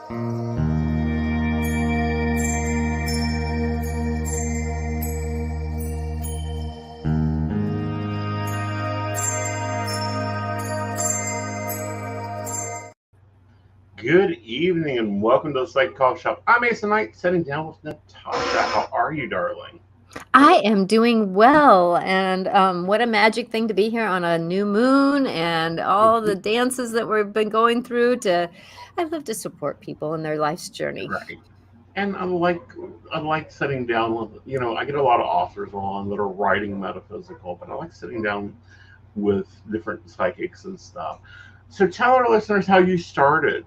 Good evening and welcome to the Psych Coffee Shop. I'm Aeson Knight, sitting down with Natasha. How are you, darling? I am doing well, and what a magic thing to be here on a new moon and all the dances that we've been going through I love to support people in their life's journey. Right. And I like sitting down with I get a lot of authors on that are writing metaphysical, but I like sitting down with different psychics and stuff. So tell our listeners how you started.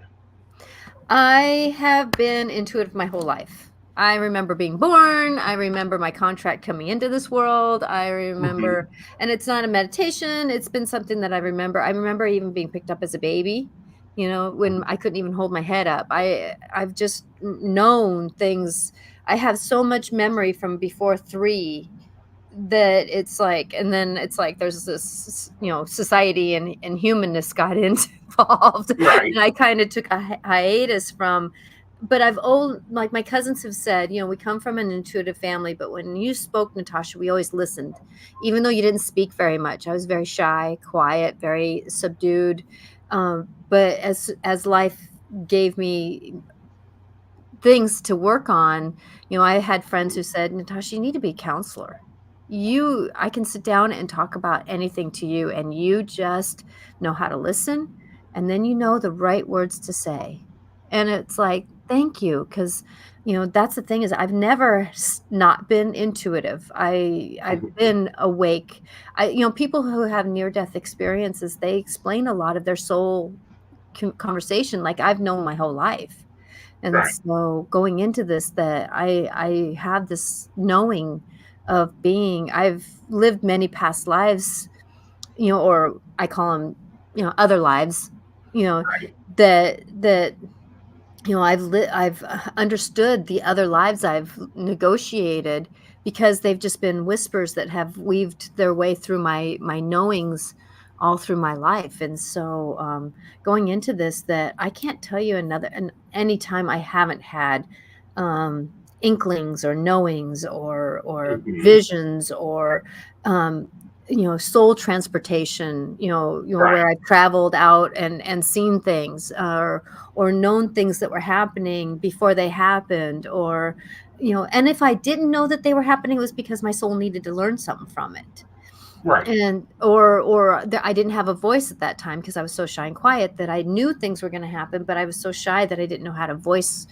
I have been intuitive my whole life. I remember being born. I remember my contract coming into this world. I remember, and it's not a meditation. It's been something that I remember. I remember even being picked up as a baby, when I couldn't even hold my head up. I've just known things. I have so much memory from before 3 that it's like, and then it's like there's this, society and humanness got involved, Right. and I kind of took a hiatus from. But like my cousins have said, we come from an intuitive family, but when you spoke, Natasha, we always listened, even though you didn't speak very much. I was very shy, quiet, very subdued. But as life gave me things to work on, I had friends who said, Natasha, you need to be a counselor. I can sit down and talk about anything to you, and you just know how to listen, and then you know the right words to say. And it's like, thank you, because that's the thing, is I've never not been intuitive. I've been awake. People who have near-death experiences, they explain a lot of their soul conversation like I've known my whole life. And Right. so going into this, that I have this knowing of being, I've lived many past lives, or I call them, other lives, you know, Right. that I've understood the other lives I've negotiated, because they've just been whispers that have weaved their way through my knowings all through my life. And so going into this, that I can't tell you any time I haven't had inklings or knowings or Mhm. visions or soul transportation, Right. where I've traveled out and seen things, or known things that were happening before they happened, or and if I didn't know that they were happening, it was because my soul needed to learn something from it. Right. And I didn't have a voice at that time, because I was so shy and quiet, that I knew things were going to happen, but I was so shy that I didn't know how to voice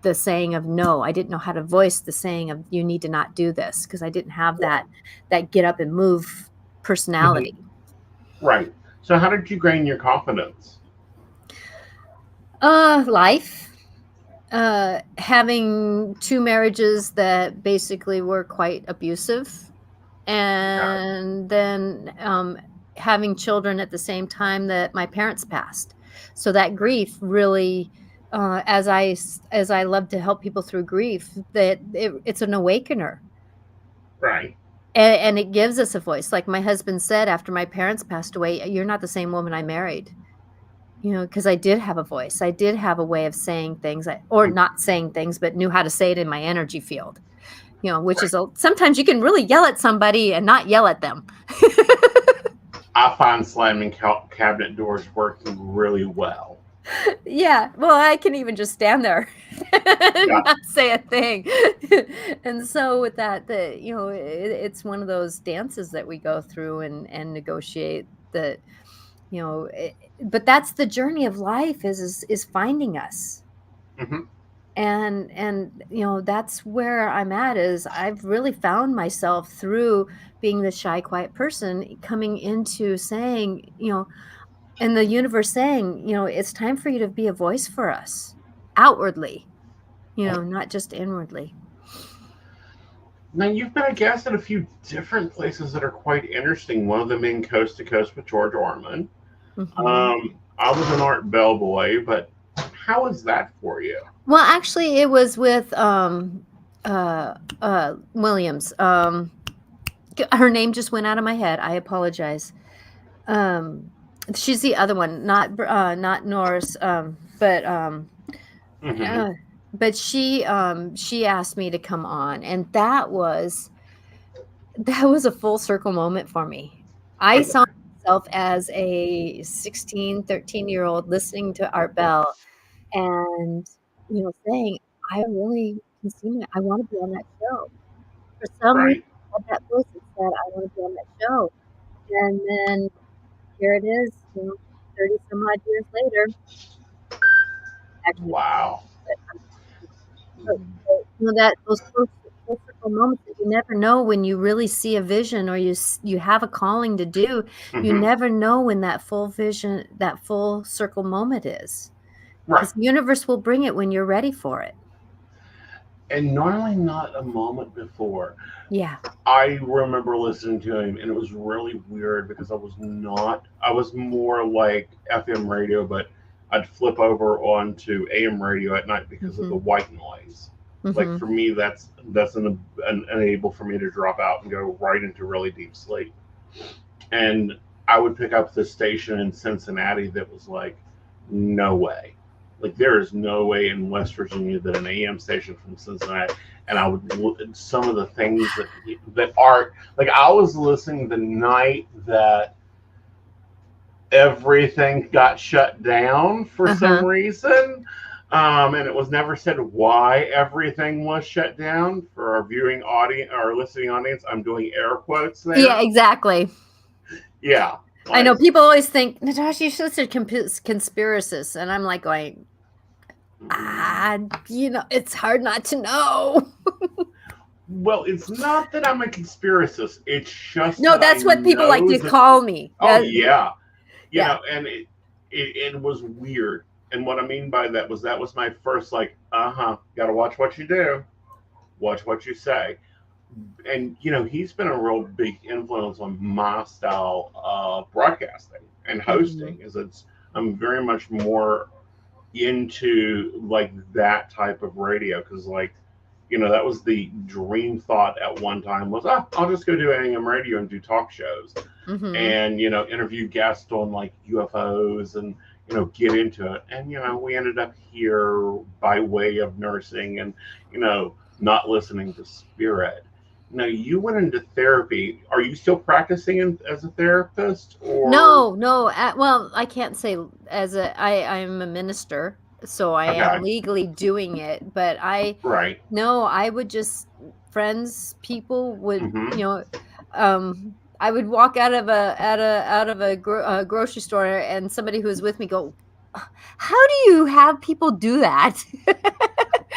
the saying of no. I didn't know how to voice the saying of you need to not do this, because I didn't have that get up and move Mhm. personality. Right. So how did you gain your confidence? Life. Having 2 marriages that basically were quite abusive, Got it. and then having children at the same time that my parents passed. So that grief really, as I love to help people through grief, that it's an awakener, Right. and it gives us a voice. Like my husband said after my parents passed away, "You're not the same woman I married." Because I did have a voice. I did have a way of saying things, or not saying things, but knew how to say it in my energy field. Which Right. is sometimes you can really yell at somebody and not yell at them. I find slamming cabinet doors working really well. Yeah, well, I can even just stand there and Yeah. not say a thing. And so with that, it's one of those dances that we go through and negotiate that, but that's the journey of life, is finding us. Hmm. And that's where I'm at, is I've really found myself through being the shy, quiet person, coming into saying, and the universe saying, it's time for you to be a voice for us outwardly, not just inwardly. Now, you've been a guest at a few different places that are quite interesting. One of them being Coast to Coast with George Orman. Hmm. I was an art bellboy, but how was that for you? Well, actually, it was with Williams. Her name just went out of my head. I apologize. Um, she's the other one, not Norris, but Mm-hmm. Uh, but she asked me to come on, and that was a full circle moment for me. I Okay. saw myself as a 16, 13-year-old listening to Art Bell and, saying, I really can see I want to be on that show. For some reason, Right. I had that voice that said, I want to be on that show. And then here it is, 30 some odd years later, actually, Wow. but that those full circle moments that you never know when you really see a vision or you have a calling to do, you Mm-hmm. never know when that full vision, that full circle moment is. Right. Because the universe will bring it when you're ready for it. And normally not a moment before. Yeah. I remember listening to him, and it was really weird because I was more like FM radio, but I'd flip over onto AM radio at night because of the Mhm. white noise. Like Mhm. for me, that's an unable for me to drop out and go right into really deep sleep. And I would pick up this station in Cincinnati that was like, no way. Like there is no way in West Virginia that an AM station from Cincinnati, and I would look at some of the things that are like I was listening the night that everything got shut down for some Uh-huh. reason. And it was never said why everything was shut down for our viewing audience or listening audience. I'm doing air quotes Yeah, there. exactly. Yeah, I like know people always think, Natasha, you're such a conspiracist. And I'm like going, it's hard not to know. well, it's not that I'm a conspiracist. It's just No, that I that's what people like know to that. call me. Oh yeah, Yeah. and it was weird. And what I mean by that was my first like, got to watch what you do, watch what you say. And he's been a real big influence on my style of broadcasting and Mhm. hosting. Is it's I'm very much more into like that type of radio because like that was the dream thought at one time was I'll just go do AM radio and do talk shows Mhm. and interview guests on like UFOs and get into it and we ended up here by way of nursing and not listening to spirit. Now you went into therapy. Are you still practicing as a therapist or No, no. Well, I can't say I'm a minister, so I am okay, legally doing it. But right? no, I would just friends, people would, Mm-hmm. I would walk out of a grocery store, and somebody who was with me go, "How do you have people do that?"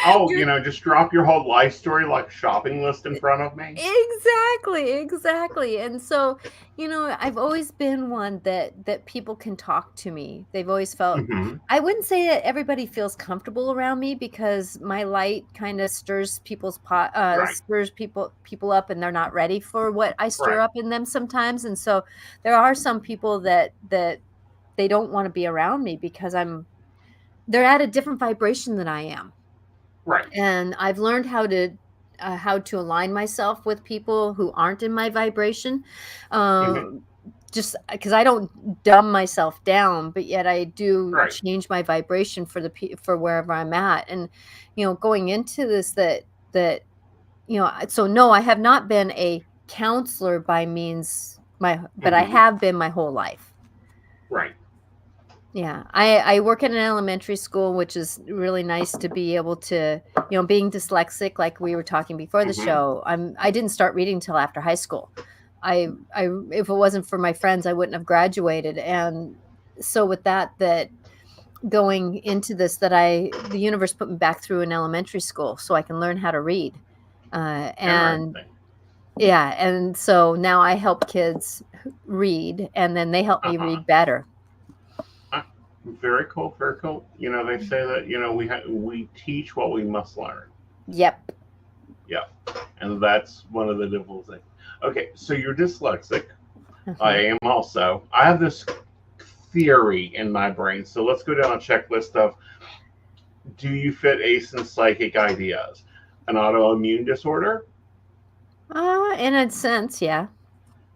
Oh, You're just drop your whole life story like a shopping list in front of me. Exactly, exactly. And so, I've always been one that people can talk to me. They've always felt Mm-hmm. I wouldn't say that everybody feels comfortable around me because my light kind of Right, stirs people up and they're not ready for what I stir right, up in them sometimes. And so there are some people that they don't want to be around me because they're at a different vibration than I am. right. And I've learned how to align myself with people who aren't in my vibration, Mm-hmm. um, just because I don't dumb myself down, but yet I do Right. change my vibration for wherever I'm at. And going into this, so no, I have not been a counselor by means but I Mm-hmm. have been my whole life. Right. Yeah, I work at an elementary school, which is really nice to be able to, being dyslexic, like we were talking before the Mm-hmm. show. I didn't start reading until after high school. I if it wasn't for my friends, I wouldn't have graduated. And so with that going into this, the universe put me back through an elementary school so I can learn how to read. And Interesting. yeah, and so now I help kids read, and then they help me Uh-huh. read better. Uh, Very cool. Very cool. They say that we teach what we must learn. Yep. Yeah, and that's one of the difficult things. Okay, so you're dyslexic. I Uh-huh. am also. I have this theory in my brain. So let's go down a checklist of do you fit Aeson's psychic ideas? An autoimmune disorder? In a sense, yeah.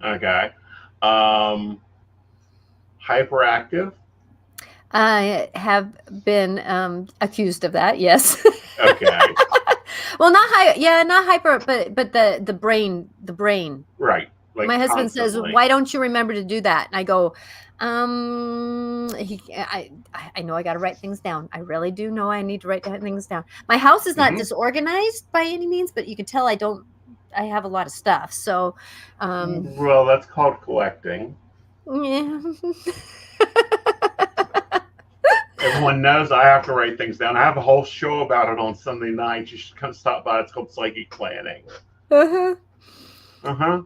Okay. Um, Hyperactive? I have been accused of that. Yes. Okay. Well, not high. Yeah, not hyper, but the brain. Right. Like My husband says, constantly. "Why don't you remember to do that?" And I go, I know I got to write things down. I really do know I need to write things down. My house is not Hmm. disorganized by any means, but you can tell I don't. I have a lot of stuff. So, Well, that's called collecting. yeah. Everyone knows I have to write things down. I have a whole show about it on Sunday night. You should come stop by. It's called Psychic Planning. Uh-huh. Uh huh.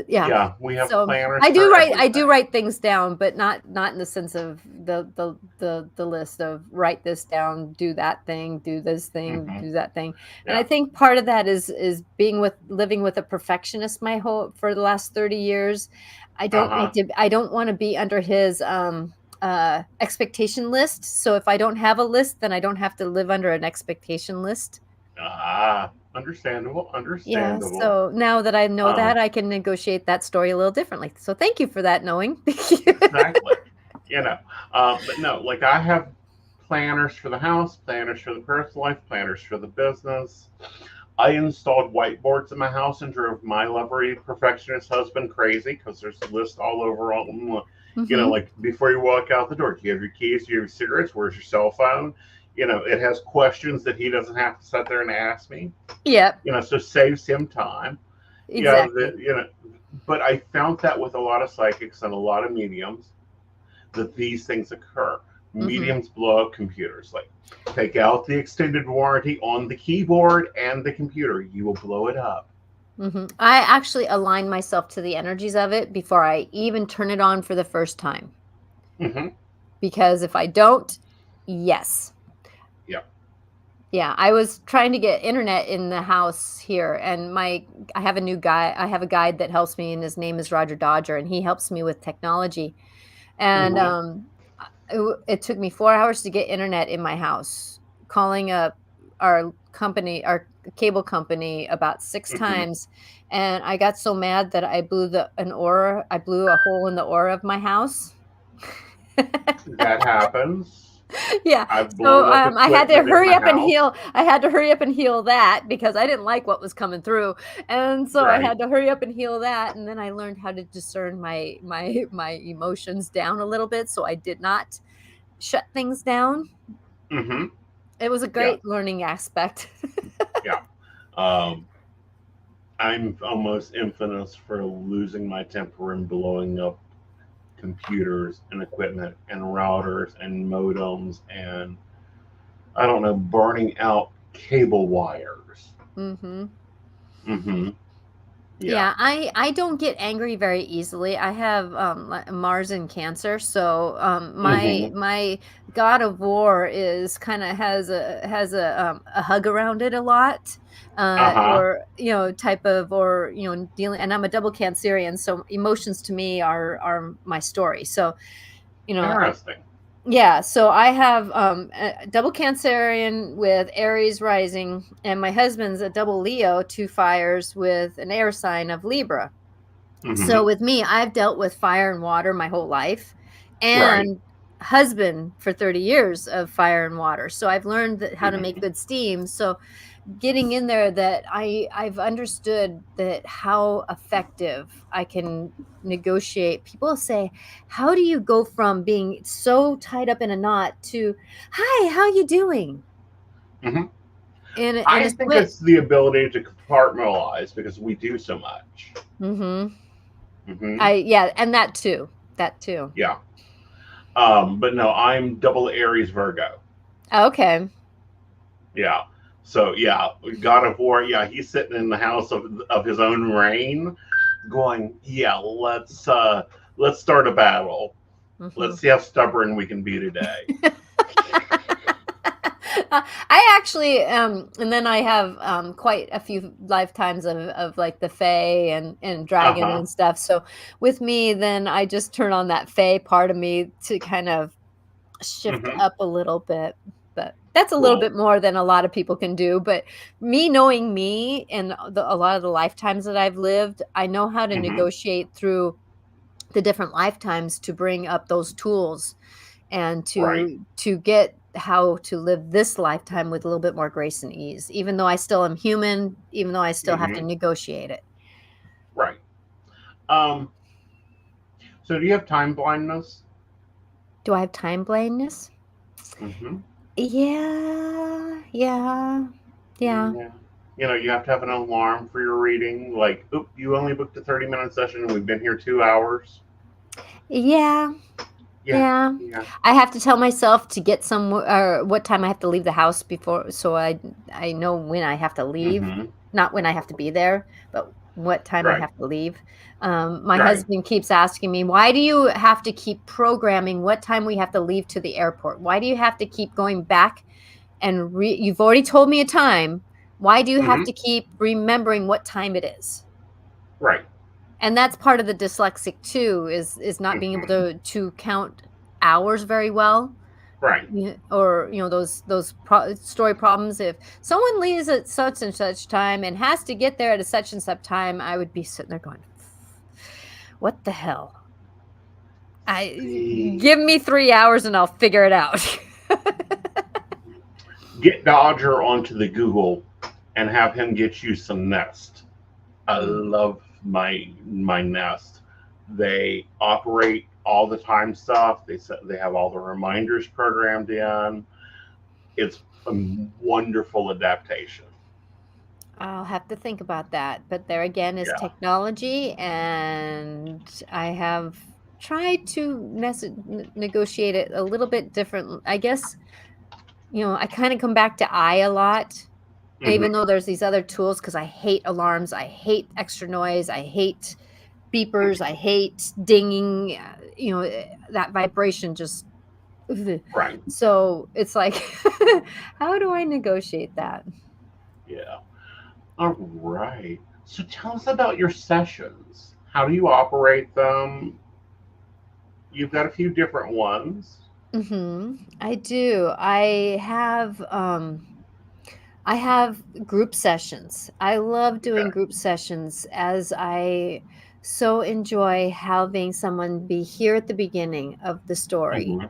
Yeah. Yeah, we have So planners I do for write I do everything. write things down, but not in the sense of the list of write this down, do that thing, do this thing, Hmm. do that thing. And I Yeah. think part of that is being with living with a perfectionist my whole for the last 30 years. Uh huh. I don't want to be under his expectation list. So if I don't have a list, then I don't have to live under an expectation list. Ah, understandable. Yeah, Understandable. so now that I know that, Um, I can negotiate that story a little differently. So thank you for that knowing. exactly. You know, but no, like I have planners for the house, planners for the personal life, planners for the business. I installed whiteboards in my house and drove my lovely perfectionist husband crazy because there's a list all over all them. You know, Mhm. like before you walk out the door, do you have your keys? Do you have your cigarettes? Where's your cell phone? You know, it has questions that he doesn't have to sit there and ask me. Yep, You know, so saves him time. Yeah, exactly. you know, but I found that with a lot of psychics and a lot of mediums that these things occur. Mhm. Mediums blow up computers. Like, take out the extended warranty on the keyboard and the computer. You will blow it up. Mhm. I actually align myself to the energies of it before I even turn it on for the first time, Mm-hmm. because if I don't, yes. Yeah. Yeah, I was trying to get internet in the house here, and I have a new guy. I have a guide that helps me, and his name is Roger Dodger, and he helps me with technology. And Mm-hmm. it took me 4 hours to get internet in my house, calling up our company, our cable company, about six Mm-hmm. times, and I got so mad that I blew a hole in the aura of my house. That happens. Yeah, I've so, blown up equipment in my house. I had to hurry up and heal that because I didn't like what was coming through, and so I Right. had to hurry up and heal that, and then I learned how to discern my emotions down a little bit, so I did not shut things down. Mm-hmm. It was a Yeah. great learning aspect. Yeah. Um, I'm almost infamous for losing my temper and blowing up computers and equipment and routers and modems and I don't know, burning out cable wires. Mhm. Mm-hmm. Yeah. Yeah, I don't get angry very easily. I have Mars in Cancer, so Mm-hmm. my God of War is kind of has a hug around it a lot, Uh-huh. or type of or dealing. And I'm a double Cancerian, so emotions to me are my story. So you know Interesting. yeah, so I have a double Cancerian with Aries rising, and my husband's a double Leo, two fires with an air sign of Libra. Mm-hmm. So with me, I've dealt with fire and water my whole life, Right. and husband for 30 years of fire and water. So I've learned how to make Mm-hmm. good steam. So getting in there, that I've understood that how effective I can negotiate. People say, how do you go from being so tied up in a knot to, hi, how you doing, Mm-hmm. in a I think split? it's the ability to compartmentalize because we do so much. Hmm. Mm-hmm. I Yeah, and that too. Yeah. But no, I'm double Aries Virgo. Okay. Yeah. So yeah, God of War. Yeah, he's sitting in the house of his own reign, going, yeah, let's start a battle. Hmm. Let's see how stubborn we can be today. I actually, and then I have quite a few lifetimes of like the Fae and Uh Dragon huh. and stuff. So with me, then I just turn on that Fae part of me to kind of shift Mm-hmm. up a little bit. But that's a little Cool. bit more than a lot of people can do. But me knowing me and a lot of the lifetimes that I've lived, I know how to Mm-hmm. negotiate through the different lifetimes to bring up those tools and Right. to get how to live this lifetime with a little bit more grace and ease, even though I still am human, even though I still have to Hmm. negotiate it. Right. Um, so do you have time blindness? Do I have time blindness? Hmm. Yeah, yeah, yeah, Yeah. You know, you have to have an alarm for your reading. Like, oop, you only booked a 30-minute session and we've been here 2 hours. yeah, Yeah. yeah. Yeah. I have to tell myself to get some or what time I have to leave the house before, so I know when I have to leave, Hmm. not when I have to be there, but what time I Right. have to leave. My Right. husband keeps asking me, "Why do you have to keep programming what time we have to leave to the airport? Why do you have to keep going back and you've already told me a time. Why do you have Hmm. to keep remembering what time it is?" Right. And that's part of the dyslexic too, is not being able Hmm. to count hours very well. Right. Yeah, or those story problems. If someone leaves at such and such time and has to get there at a such and such time, I would be sitting there going, "What the hell? I See, give me 3 hours and I'll figure it out." get Dodger onto the Google and have him get you some Nest. I Mm. love my Nest. They operate all the time stuff. They have all the reminders programmed in. It's a wonderful adaptation. I'll have to think about that. But there again is Yeah. technology, and I have tried to negotiate it a little bit different. I guess, I kind of come back to I a lot, even Hmm. though there's these other tools, because I hate alarms, I hate extra noise, I hate beepers, I hate dinging, that vibration just. Ugh. Right. So it's like, how do I negotiate that? Yeah. All right. So tell us about your sessions. How do you operate them? You've got a few different ones. I do. I have group sessions. I love doing Okay. group sessions, as I so enjoy having someone be here at the beginning of the story. Hmm.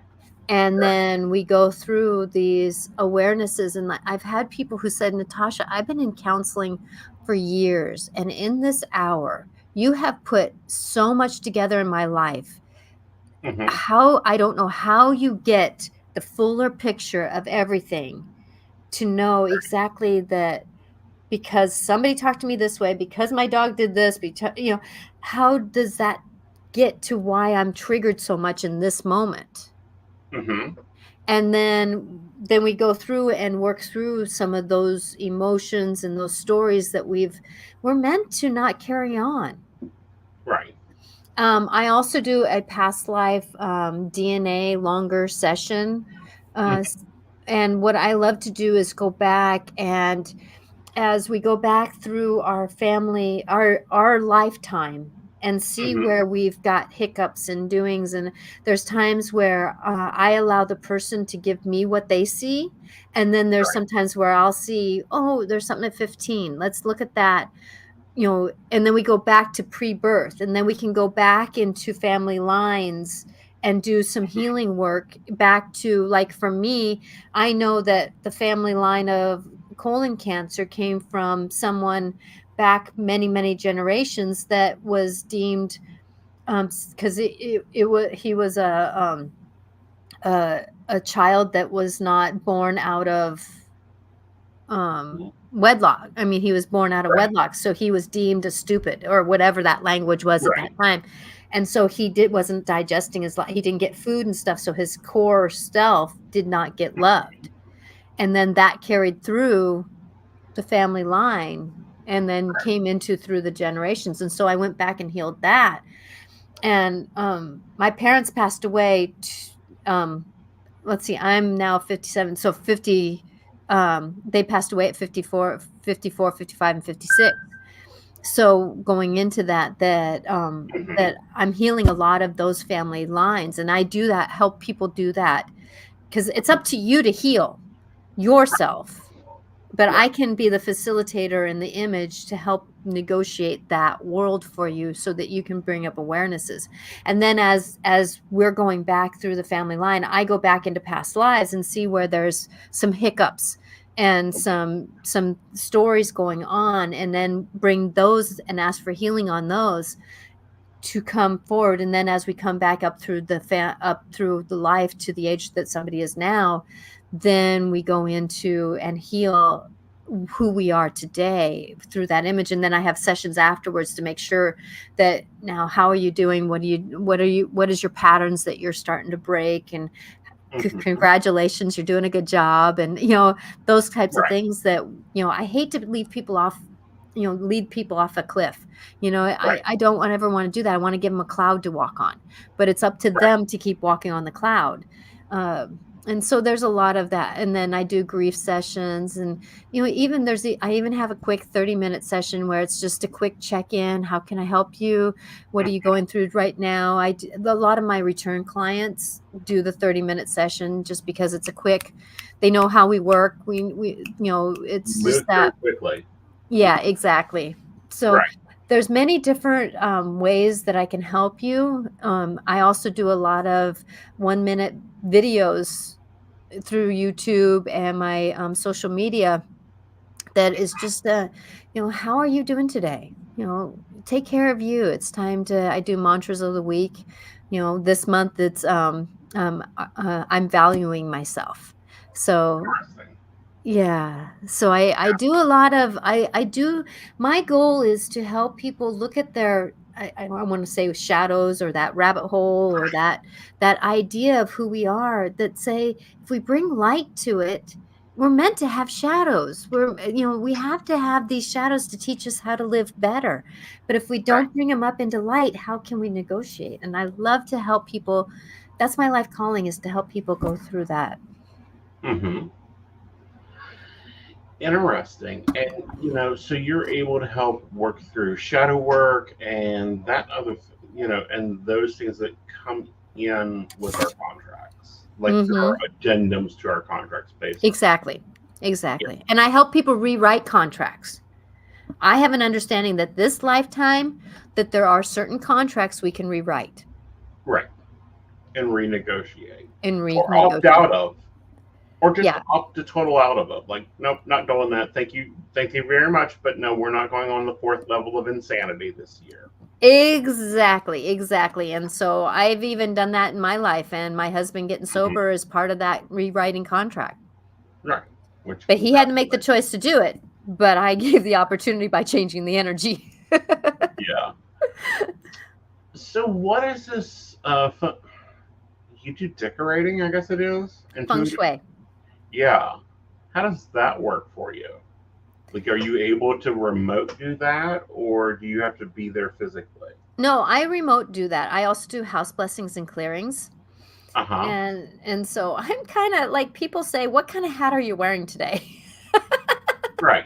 And Right. then we go through these awarenesses. And I've had people who said, "Natasha, I've been in counseling for years. And in this hour, you have put so much together in my life. Hmm. How I don't know how you get the fuller picture of everything to know exactly that, because somebody talked to me this way, because my dog did this, because, how does that get to why I'm triggered so much in this moment?" Hmm. And then we go through and work through some of those emotions and those stories that we're meant to not carry on. Right. I also do a past life DNA longer session. Uh, Hmm. s- and what I love to do is go back, and as we go back through our family, our lifetime, and see Hmm. where we've got hiccups and doings. And there's times where I allow the person to give me what they see. And then there's Right. sometimes where I'll see, oh, there's something at 15. Let's look at that. And then we go back to pre-birth, and then we can go back into family lines and do some healing work back to, like, for me, I know that the family line of colon cancer came from someone back many, many generations that was deemed, because it was he was a child that was not born out of wedlock. I mean, he was born out of Right. wedlock, so he was deemed a stupid, or whatever that language was at that Right. time. And so wasn't digesting he didn't get food and stuff, so his core self did not get loved. And then that carried through the family line, and then came into through the generations. And so I went back and healed that. And my parents passed away um let's see, I'm now 57, so 50, they passed away at 54, 54, 55, and 56. So going into that Hmm. I'm healing a lot of those family lines, and I do that, help people do that, because it's up to you to heal yourself. but I Right. can be the facilitator in the image to help negotiate that world for you so that you can bring up awarenesses. And then as we're going back through the family line, I go back into past lives and see where there's some hiccups and some stories going on, and then bring those and ask for healing on those to come forward. And then as we come back up through up through the life to the age that somebody is now, then we go into and heal who we are today through that image. And then I have sessions afterwards to make sure that, now, how are you doing? What is your patterns that you're starting to break? And Mhm. congratulations, you're doing a good job. And those types of Right. things that, I hate to lead people off a cliff. Right. I don't ever want to do that. I want to give them a cloud to walk on, but it's up to Right. them to keep walking on the cloud. And so there's a lot of that. And then I do grief sessions, and even I even have a quick 30-minute session where it's just a quick check-in. How can I help you? What are you going through right now? A lot of my return clients do the 30-minute session just because it's they know how we work. It's just Move very that. quickly. Yeah, exactly. So Right. there's many different ways that I can help you. I also do a lot of 1-minute videos through YouTube and my social media that is just, how are you doing today? Take care of you. It's time I do mantras of the week. This month it's I'm valuing myself. So Interesting. yeah. So I do a lot of I do my goal is to help people look at their, I want to say, shadows, or that rabbit hole, or that idea of who we are, that say, if we bring light to it, we're meant to have shadows. We have to have these shadows to teach us how to live better. But if we Right. don't bring them up into light, how can we negotiate? And I love to help people. That's my life calling, is to help people go through that. Hmm. Interesting. And so you're able to help work through shadow work and that and those things that come in with our contracts. Like there are Mhm. addendums to our contracts, basically. Exactly. Yeah. Exactly. And I help people rewrite contracts. I have an understanding that this lifetime, that there are certain contracts we can rewrite Right. And renegotiate. and Or opt renegotiate. out of. Or just Yeah, opt the total out of it. Like, nope, not doing that. Thank you. Thank you very much. But no, we're not going on the fourth level of insanity this year. exactly. Exactly. And so I've even done that in my life, and my husband getting Mhm. sober is part of that rewriting contract. Right. Which, But he had to make the congratulations. choice to do it, but I gave the opportunity by changing the energy. Yeah. So what is this? You do decorating, I guess it is. Feng Intuitive. shui. Yeah. How does that work for you? Like, are you able to remote do that, or do you have to be there physically? No, I remote do that. I also do house blessings and clearings. Uh huh. And so I'm kind of like, people say, "What kind of hat are you wearing today?" Right.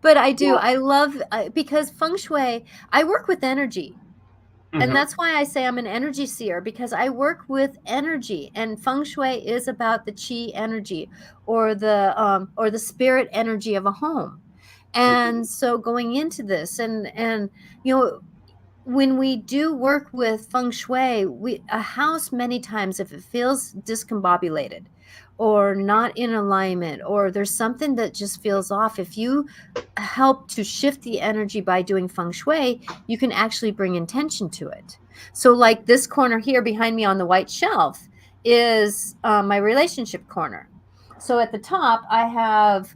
But I do. Well. I love, because feng shui, I work with energy. And Hmm. that's why I say I'm an energy seer, because I work with energy, and feng shui is about the chi energy, or the spirit energy of a home. Hmm. And so going into this, and you know when we do work with feng shui, a house, many times, if it feels discombobulated or not in alignment, or there's something that just feels off, if you help to shift the energy by doing feng shui, you can actually bring intention to it. So, like this corner here behind me on the white shelf is my relationship corner. So at the top, I have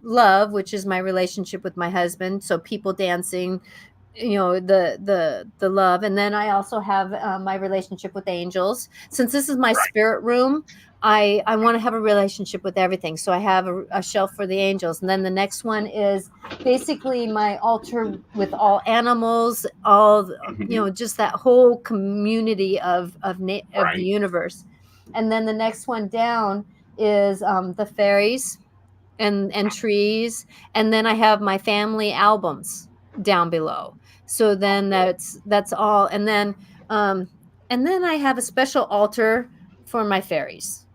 love, which is my relationship with my husband. So people dancing, the love. And then I also have my relationship with angels. Since this is my Right. spirit room, I want to have a relationship with everything, so I have a shelf for the angels. And then the next one is basically my altar with all animals, Hmm. just that whole community of the Right. universe. And then the next one down is the fairies and trees. And then I have my family albums down below. So then that's all. And then I have a special altar for my fairies.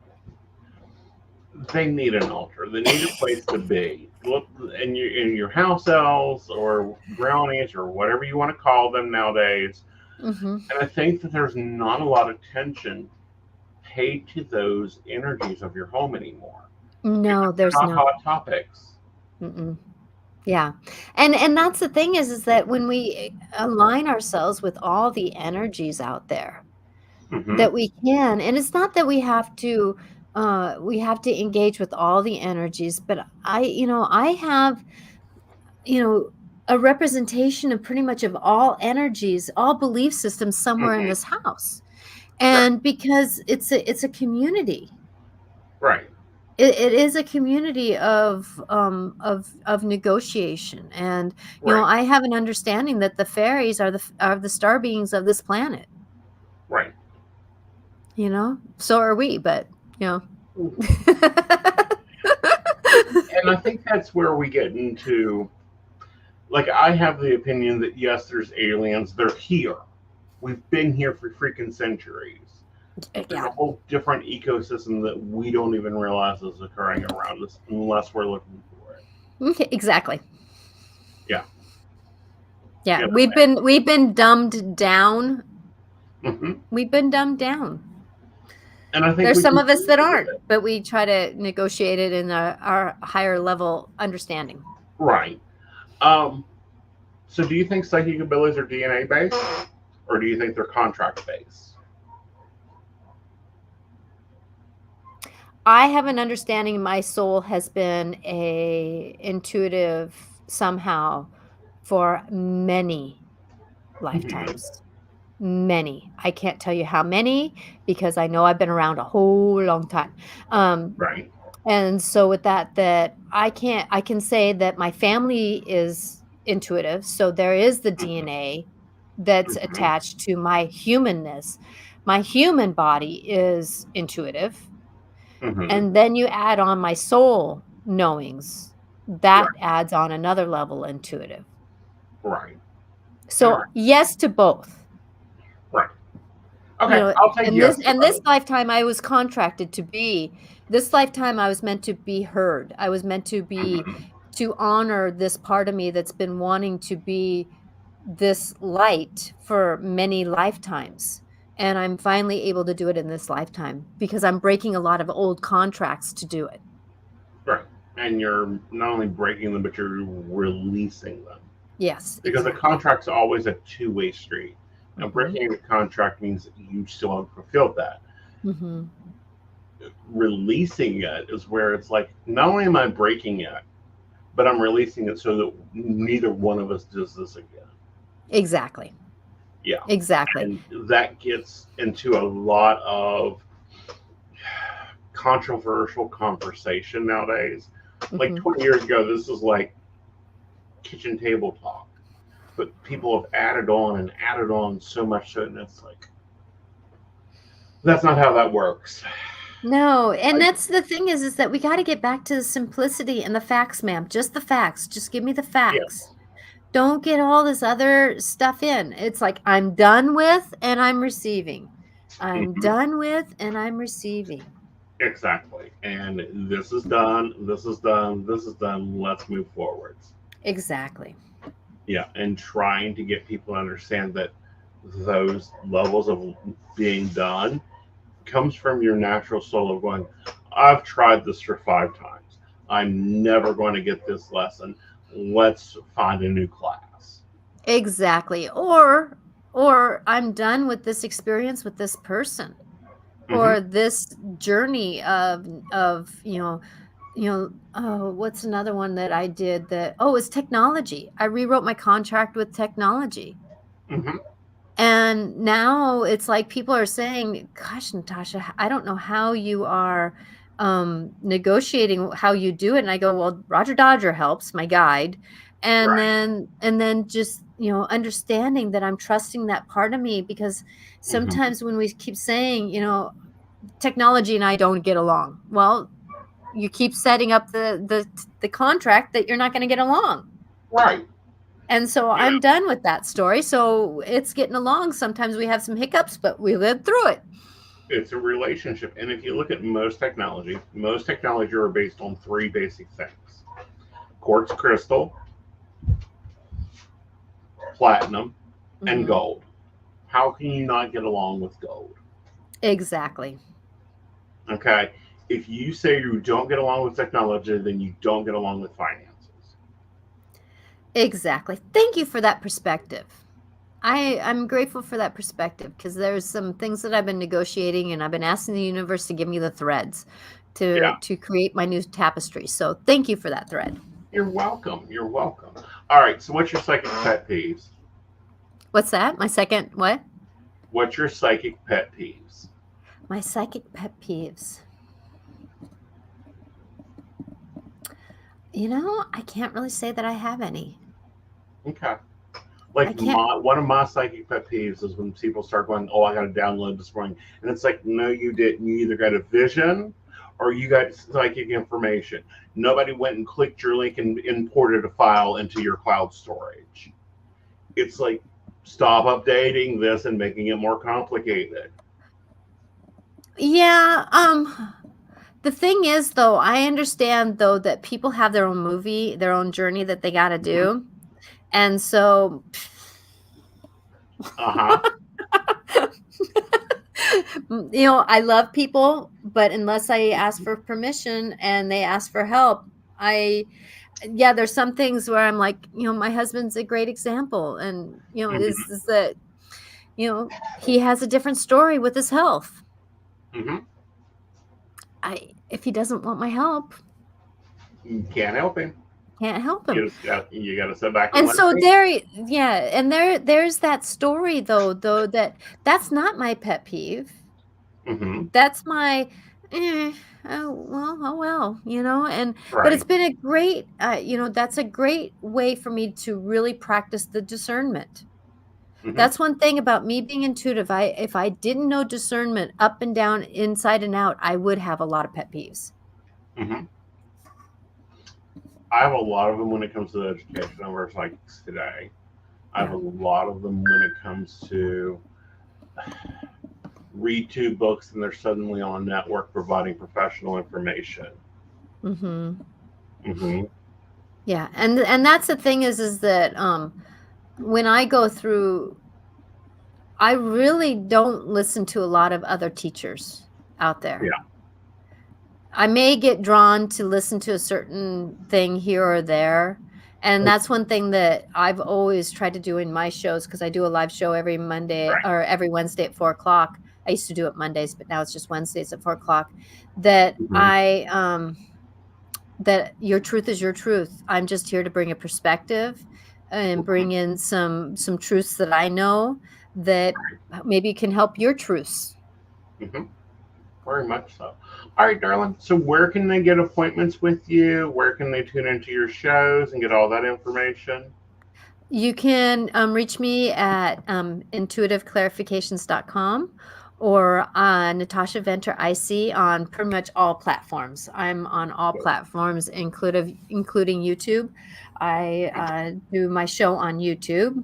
they need an altar. They need a place to be. Look, in your house elves or brownies or whatever you want to call them nowadays. Hmm. And I think that there's not a lot of attention paid to those energies of your home anymore. No, They're there's not not. hot topics. Mm-mm. Yeah. And that's the thing is that when we align ourselves with all the energies out there Hmm. that we can, and it's not that we have to engage with all the energies, but I have, you know, a representation of pretty much of all energies, all belief systems somewhere in Hmm. this house. Right. And because it's a community. Right. It is a community of negotiation, and Right. I have an understanding that the fairies are the star beings of this planet. Right. So are we, but you know. And I think that's where we get into, like, I have the opinion that yes, there's aliens. They're here. We've been here for freaking centuries. But there's a Yeah, whole different ecosystem that we don't even realize is occurring around us unless we're looking for it. okay, exactly. Yeah. Yeah, Yeah. we've been dumbed down. Hmm. We've been dumbed down. And I think There's we some can of us that deal with aren't, it. but we try to negotiate it in our higher level understanding. Right. Um, so do you think psychic abilities are DNA based? Or do you think they're contract based? I have an understanding my soul has been a intuitive somehow for many Mhm. lifetimes. Many. I can't tell you how many because I know I've been around a whole long time. Um, Right. and so with that I can say that my family is intuitive. So there is the Mhm. DNA that's Mhm. attached to my humanness. My human body is intuitive. Mhm. And then you add on my soul knowings. That Right. adds on another level intuitive. Right. All So right. yes to both. Right. You Okay. know, I'll take and this yes to and this both. lifetime I was contracted to be. This lifetime I was meant to be heard. I was meant Mhm. to honor this part of me that's been wanting to be this light for many lifetimes. And I'm finally able to do it in this lifetime because I'm breaking a lot of old contracts to do it. Right. And you're not only breaking them, but you're releasing them. Yes, Because a exactly. contract's always a two-way street. Now, Mhm. breaking a contract means that you still haven't fulfilled that. Mhm. Releasing it is where it's like, not only am I breaking it, but I'm releasing it so that neither one of us does this again. Exactly. Yeah. Exactly. And that gets into a lot of controversial conversation nowadays. Like Mhm. 20 years ago, this was like kitchen table talk. But people have added on so much to it, and it's like, that's not how that works. No, and I, that's the thing is that we gotta get back to the simplicity and the facts, ma'am. Just the facts. Just give me the facts. yes. Don't get all this other stuff in. It's like I'm done with and I'm receiving. I'm Hmm. done with and I'm receiving. Exactly. And this is done. This is done. This is done. Let's move forwards. Exactly. Yeah. And trying to get people to understand that those levels of being done comes from your natural soul of going, I've tried this for 5 times. I'm never going to get this lesson. Let's find a new class. Exactly. Or I'm done with this experience with this person Hmm. or this journey of oh, what's another one that I did that oh, it's technology. I rewrote my contract with technology. Hmm. And now it's like people are saying, gosh, Natasha, I don't know how you are negotiating how you do it. And I go, well, Roger Dodger helps, my guide. Right. And then just, understanding that I'm trusting that part of me because Hmm. sometimes when we keep saying, technology and I don't get along. Well, you keep setting up the contract that you're not going to get along. Right. And so I'm Yeah. done with that story. So it's getting along. Sometimes we have some hiccups, but we live through it. It's a relationship. And if you look at most technology are based on three basic things: quartz crystal, platinum, and Hmm. gold. How can you not get along with gold? Exactly. Okay. If you say you don't get along with technology, then you don't get along with finances. Exactly. Thank you for that perspective. I'm grateful for that perspective because there's some things that I've been negotiating and I've been asking the universe to give me the threads Yeah. to create my new tapestry. So thank you for that thread. You're welcome. You're welcome. All right. So, what's your psychic pet peeves? What's that? My second what? What's your psychic pet peeves? My psychic pet peeves. I can't really say that I have any. Okay. I Like can't. one of my psychic pet peeves is when people start going, "Oh, I got to download this morning," and it's like, no, you didn't. You either got a vision or you got psychic information. Nobody went and clicked your link and imported a file into your cloud storage. It's like, stop updating this and making it more complicated. Yeah, the thing is though, I understand though that people have their own movie, their own journey that they got to Mhm. do. And so Uh huh. I love people, but unless I ask for permission and they ask for help, I yeah, there's some things where I'm like, my husband's a great example, and is that he has a different story with his health. Hmm. I If he doesn't want my help, You can't help him. can't help him. You got to sit back and And let it so be. there, yeah, and there's that story though that's not my pet peeve. Hmm. That's my, eh, oh well, oh well, but it's Right. been a great, that's a great way for me to really practice the discernment. Hmm. That's one thing about me being intuitive. If I didn't know discernment up and down, inside and out, I would have a lot of pet peeves. Hmm. I have a lot of them when it comes to education over psychics today. I have Yeah. a lot of them when it comes to read two books and they're suddenly on a network providing professional information. Hmm. Hmm. Yeah, and that's the thing is that when I go through, I really don't listen to a lot of other teachers out there. Yeah. I may get drawn to listen to a certain thing here or there. And that's one thing that I've always tried to do in my shows because I do a live show every Monday Right. or every Wednesday at 4 o'clock. I used to do it Mondays, but now it's just Wednesdays at 4 o'clock. That Hmm. I that your truth is your truth. I'm just here to bring a perspective and Hmm. bring in some truths that I know that maybe can help your truths. Hmm. Very much so. All right, darling. So, where can they get appointments with you? Where can they tune into your shows and get all that information? You can reach me at intuitiveclarifications.com or Natasha Venter IC on pretty much all platforms. I'm on all platforms, including YouTube. I do my show on YouTube,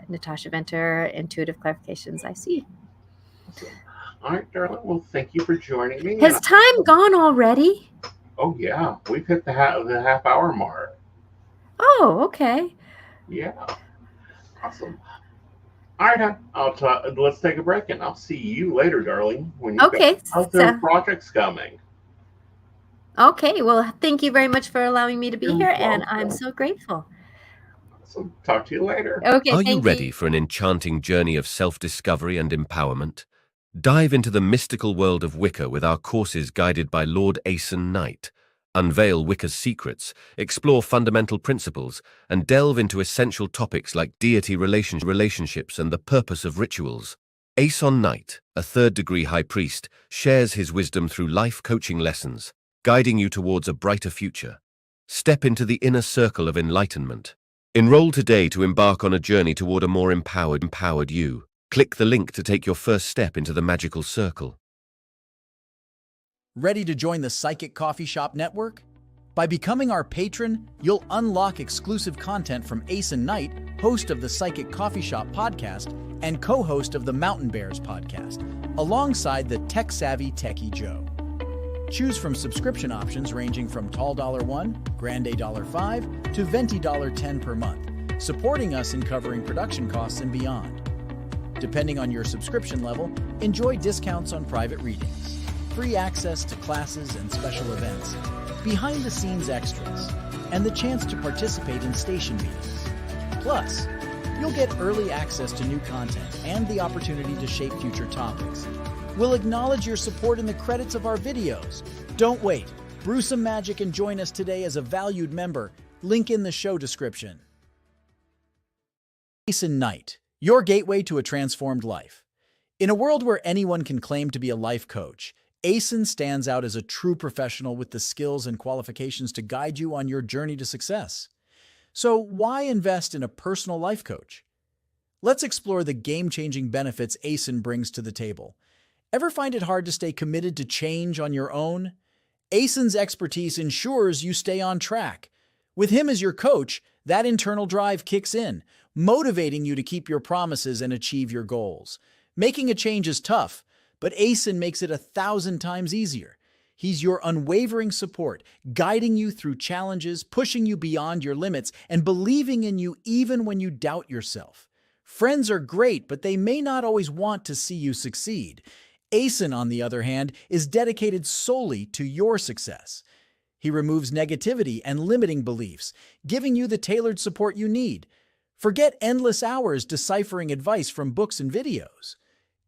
Natasha Venter Intuitive Clarifications IC. Awesome. All right, darling. Well, thank you for joining me. And Has time gone already? oh yeah, we've hit the half hour mark. Oh, okay. Yeah, awesome. All right, hon. Let's take a break, and I'll see you later, darling. When you've got Okay. other So, projects coming. okay. Well, thank you very much for allowing me to be You're here, and I'm welcome. so grateful. So talk to you later. Okay, Are you thank you. ready for an enchanting journey of self-discovery and empowerment? Dive into the mystical world of Wicca with our courses guided by Lord Aeson Knight. Unveil Wicca's secrets, explore fundamental principles, and delve into essential topics like deity relationships and the purpose of rituals. Aeson Knight, a third-degree high priest, shares his wisdom through life coaching lessons, guiding you towards a brighter future. Step into the inner circle of enlightenment. Enroll today to embark on a journey toward a more empowered you. Click the link to take your first step into the magical circle. Ready to join the Psychic Coffee Shop Network? By becoming our patron, you'll unlock exclusive content from Aeson Knight, host of the Psychic Coffee Shop podcast and co-host of the Mountain Bears podcast. alongside the tech-savvy Techie Joe. Choose from subscription options ranging from Tall $1, Grande $5, to Venti $10 per month, supporting us in covering production costs and beyond. Depending on your subscription level, enjoy discounts on private readings, free access to classes and special events, behind-the-scenes extras, and the chance to participate in station meetings. Plus, you'll get early access to new content and the opportunity to shape future topics. We'll acknowledge your support in the credits of our videos. Don't wait. Brew some magic and join us today as a valued member. Link in the show description. Aeson Knight, your gateway to a transformed life. In a world where anyone can claim to be a life coach, Aeson stands out as a true professional with the skills and qualifications to guide you on your journey to success. So why invest in a personal life coach? Let's explore the game-changing benefits Aeson brings to the table. Ever find it hard to stay committed to change on your own? Aeson's expertise ensures you stay on track. With him as your coach, that internal drive kicks in, motivating you to keep your promises and achieve your goals. Making a change is tough, but Aeson makes it 1,000 times easier. He's your unwavering support, guiding you through challenges, pushing you beyond your limits, and believing in you even when you doubt yourself. Friends are great, but they may not always want to see you succeed. Aeson, on the other hand, is dedicated solely to your success. He removes negativity and limiting beliefs, giving you the tailored support you need. Forget endless hours deciphering advice from books and videos.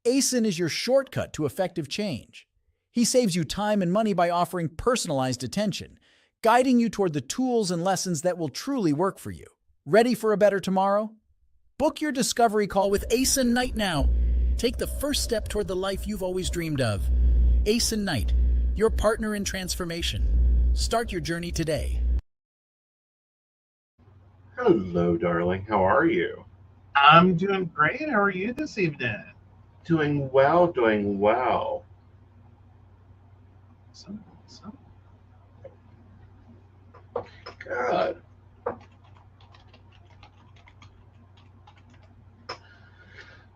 Aeson is your shortcut to effective change. He saves you time and money by offering personalized attention, guiding you toward the tools and lessons that will truly work for you. Ready for a better tomorrow? Book your discovery call with Aeson Knight now. Take the first step toward the life you've always dreamed of. Aeson Knight, your partner in transformation. Start your journey today. Hello, darling. How are you? I'm doing great. How are you this evening? Doing well, doing well. Awesome. Good.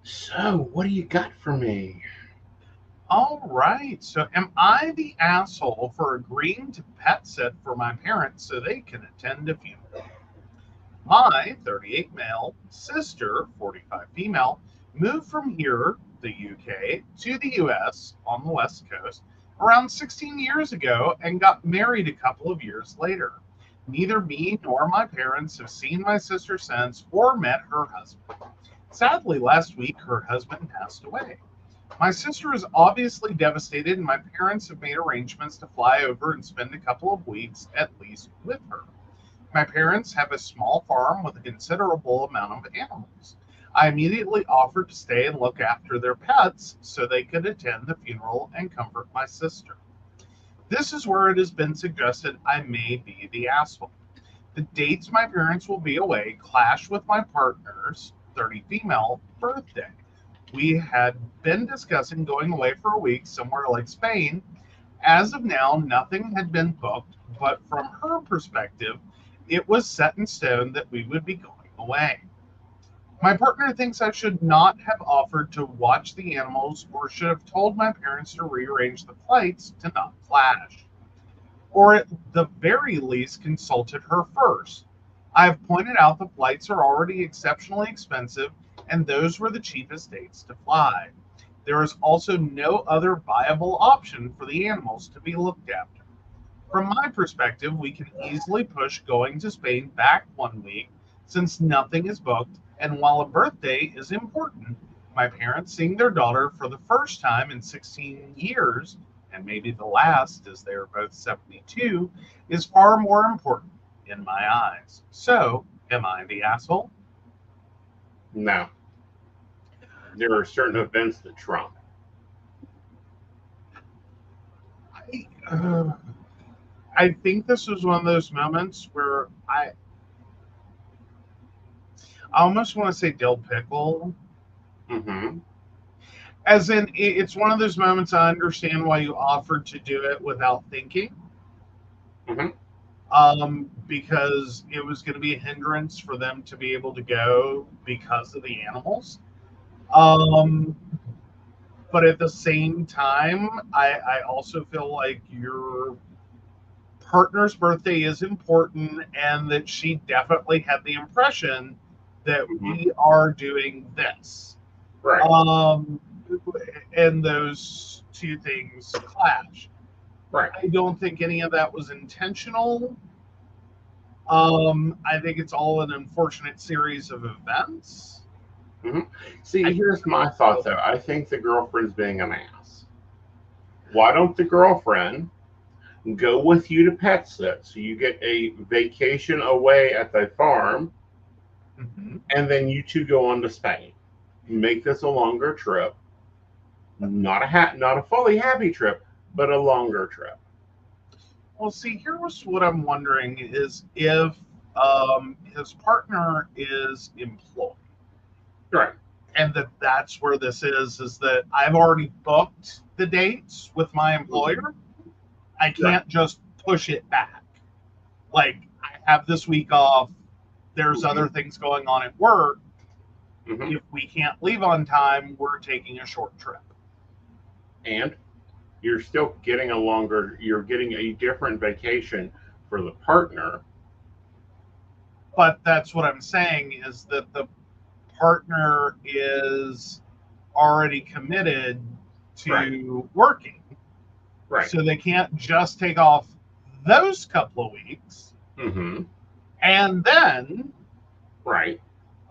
So, what do you got for me? All right. So, am I the asshole for agreeing to pet sit for my parents so they can attend a funeral? My 38 male sister, 45 female, moved from here, the UK, to the US on the West Coast around 16 years ago and got married a couple of years later. Neither me nor my parents have seen my sister since or met her husband. Sadly, last week, her husband passed away. My sister is obviously devastated, and my parents have made arrangements to fly over and spend a couple of weeks at least with her. My parents have a small farm with a considerable amount of animals. I immediately offered to stay and look after their pets so they could attend the funeral and comfort my sister. This is where it has been suggested I may be the asshole. The dates my parents will be away clash with my partner's 30 female birthday. We had been discussing going away for a week somewhere like Spain. As of now, nothing had been booked, but from her perspective, it was set in stone that we would be going away. My partner thinks I should not have offered to watch the animals or should have told my parents to rearrange the flights to not clash, or at the very least consulted her first. I have pointed out the flights are already exceptionally expensive and those were the cheapest dates to fly. There is also no other viable option for the animals to be looked after. From my perspective, we can easily push going to Spain back 1 week since nothing is booked, and while a birthday is important, my parents seeing their daughter for the first time in 16 years, and maybe the last as they are both 72, is far more important in my eyes. So, am I the asshole? No. There are certain events that trump. I think this was one of those moments where I almost want to say dill pickle. Mm-hmm. As in, it's one of those moments I understand why you offered to do it without thinking. Mm-hmm. Because it was going to be a hindrance for them to be able to go because of the animals. But at the same time, I also feel like your partner's birthday is important, and that she definitely had the impression that we are doing this. Right. And those two things clash. Right. I don't think any of that was intentional. I think it's all an unfortunate series of events. See, here's my thought though. I think the girlfriend's being an ass. Why don't the girlfriend go with you to pet sit so you get a vacation away at the farm, and then you two go on to Spain? Make this a longer trip, not a fully happy trip, but a longer trip. Well, see, here's what I'm wondering is if his partner is employed. Right. And that's where this is that I've already booked the dates with my employer. I can't just push it back. Like, I have this week off. There's other things going on at work. If we can't leave on time, we're taking a short trip. And you're still getting you're getting a different vacation for the partner. But that's what I'm saying is that the partner is already committed to working. Right. So they can't just take off those couple of weeks. And then, right.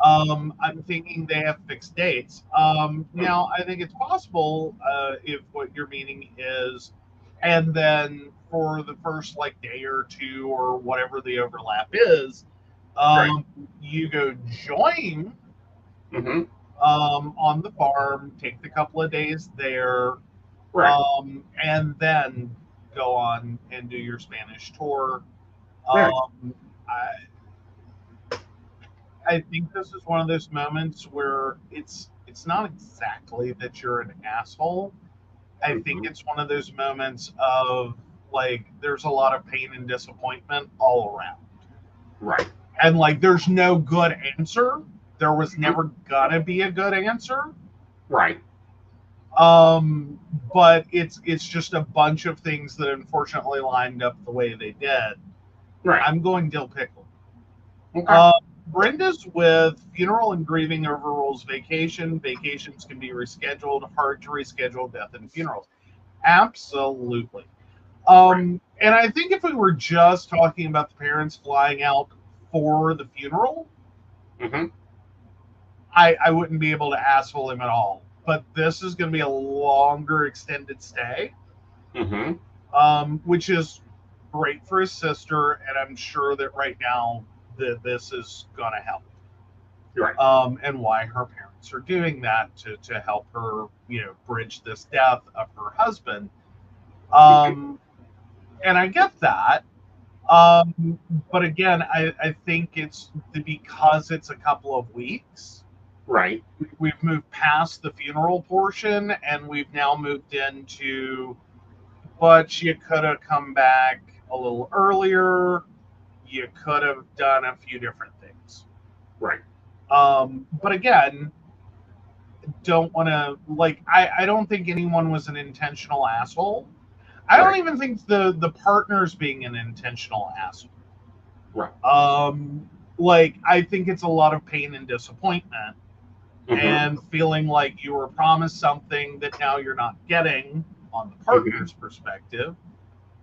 I'm thinking they have fixed dates. Now, I think it's possible if what you're meaning is, and then for the first like day or two or whatever the overlap is, you go join on the farm, take the couple of days there, and then go on and do your Spanish tour. I think this is one of those moments where it's not exactly that you're an asshole. I think it's one of those moments of like there's a lot of pain and disappointment all around. Right. And like there's no good answer. There was never gonna be a good answer. Right. But it's just a bunch of things that unfortunately lined up the way they did. Right. I'm going dill pickle. Okay. Brenda's with funeral and grieving overrules vacation. Vacations can be rescheduled. Hard to reschedule death and funerals. Absolutely. And I think if we were just talking about the parents flying out for the funeral, I wouldn't be able to asshole him at all. But this is going to be a longer extended stay, which is great for his sister. And I'm sure that right now that this is going to help. Right. And why her parents are doing that to help her, bridge this death of her husband. And I get that. But again, I think it's because it's a couple of weeks. Right. We've moved past the funeral portion and we've now moved into, but you could have come back a little earlier. You could have done a few different things. Right. But again, don't want to, like, I don't think anyone was an intentional asshole. I don't even think the partner's being an intentional asshole. Right. Like, I think it's a lot of pain and disappointment and feeling like you were promised something that now you're not getting on the partner's perspective.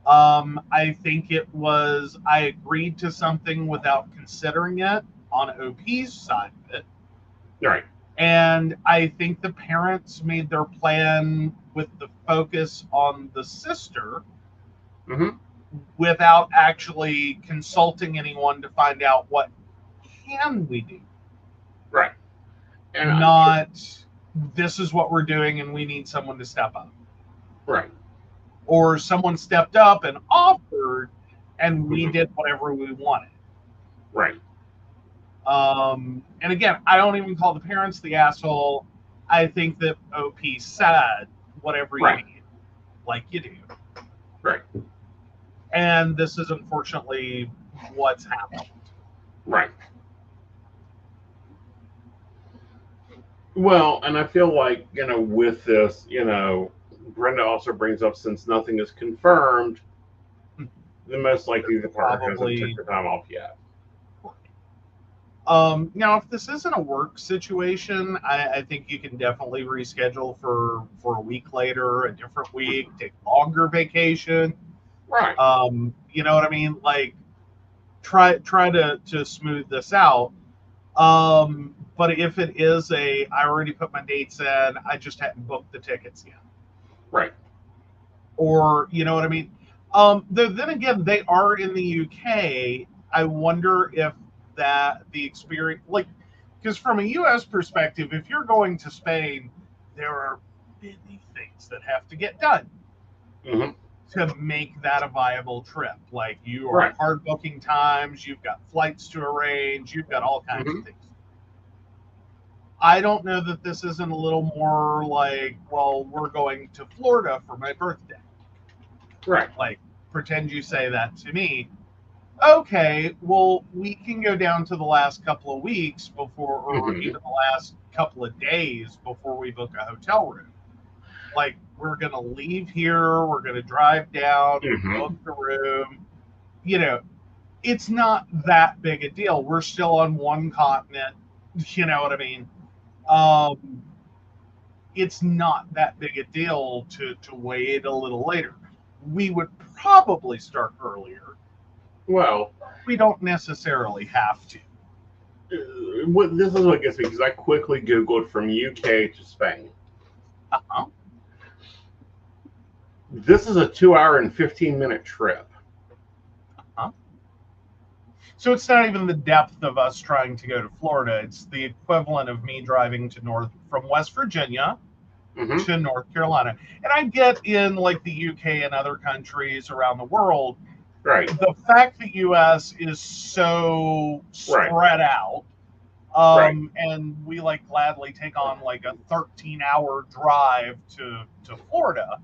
I think it was, I agreed to something without considering it on OP's side of it. Right. And I think the parents made their plan with the focus on the sister without actually consulting anyone to find out what can we do. Right. And not this is what we're doing and we need someone to step up. Right. Or someone stepped up and offered and we did whatever we wanted. Right. And again, I don't even call the parents the asshole. I think that OP said whatever you need, like you do. Right. And this is unfortunately what's happened. Right. Well, and I feel like, with this, Brenda also brings up, since nothing is confirmed, the most likely the partner hasn't took Probably. the time off yet. Now, if this isn't a work situation, I think you can definitely reschedule for a week later, a different week, take longer vacation. Right. You know what I mean? Like, try to smooth this out. But if it is I already put my dates in, I just hadn't booked the tickets yet, Right. or you know what I mean. Then again, they are in the UK. I wonder if that the experience, like, because from a US perspective, if you're going to Spain, there are many things that have to get done Hmm. to make that a viable trip. Like, you are Right. hard booking times, you've got flights to arrange, you've got all kinds Hmm. of things. I don't know that this isn't a little more like, well, we're going to Florida for my birthday. Right. Like, pretend you say that to me. Okay, well, we can go down to the last couple of weeks before, or Hmm. even the last couple of days before we book a hotel room. Like, we're going to leave here, we're going to drive down, we Hmm. book the room. You know, it's not that big a deal. We're still on one continent. You know what I mean? Um, it's not that big a deal to wait a little later. We would probably start earlier. Well, We don't necessarily have to. this is what gets me, because I quickly Googled from UK to Spain. Uh-huh. This is a 2 hour and 15-minute trip. Uh-huh. So it's not even the depth of us trying to go to Florida. It's the equivalent of me driving from West Virginia Hmm. to North Carolina. And I get in like the UK and other countries around the world, Right. the fact that US is so Right. spread out, Right. and we like gladly take on like a 13-hour drive to Florida,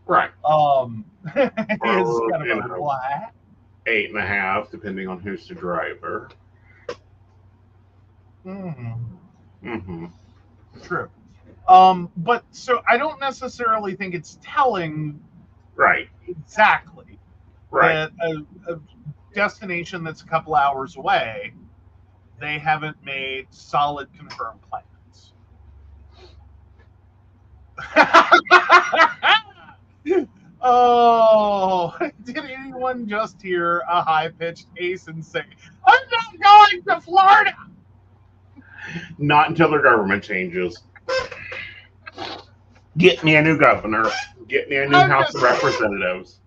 Right. is Or, kind of a what? 8.5, depending on who's the driver. Mm-hmm. Hmm. True. But so I don't necessarily think it's telling Right. exactly Right. that a destination that's a couple hours away, they haven't made solid confirmed plans. Oh, did anyone just hear a high-pitched Aeson say, "I'm not going to Florida"? Not until their government changes. Get me a new governor. Get me a new House of Representatives.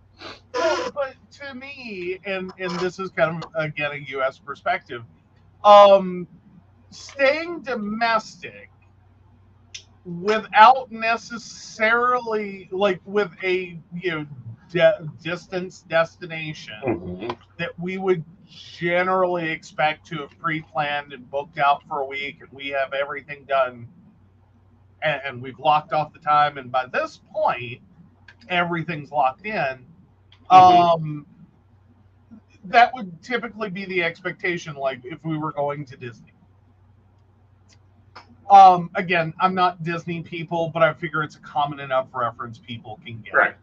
But to me, and this is kind of again a U.S. perspective, staying domestic without necessarily like with a distance destination Hmm. that we would generally expect to have pre-planned and booked out for a week, and we have everything done, and we've locked off the time, and by this point everything's locked in. Hmm. That would typically be the expectation, like if we were going to Disney. Again, I'm not Disney people, but I figure it's a common enough reference people can get. Right.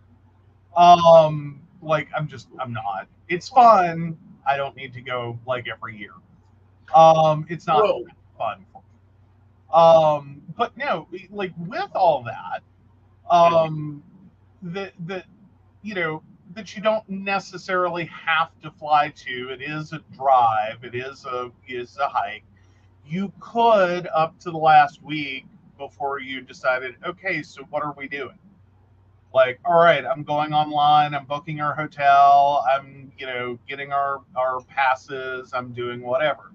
Like I'm not. It's fun. I don't need to go like every year. It's not Well, fun for me. But no, like with all that, that that you don't necessarily have to fly to. It is a drive. It is a hike. You could up to the last week before you decided, okay, so what are we doing? Like, all right, I'm going online, I'm booking our hotel, I'm getting our passes, I'm doing whatever.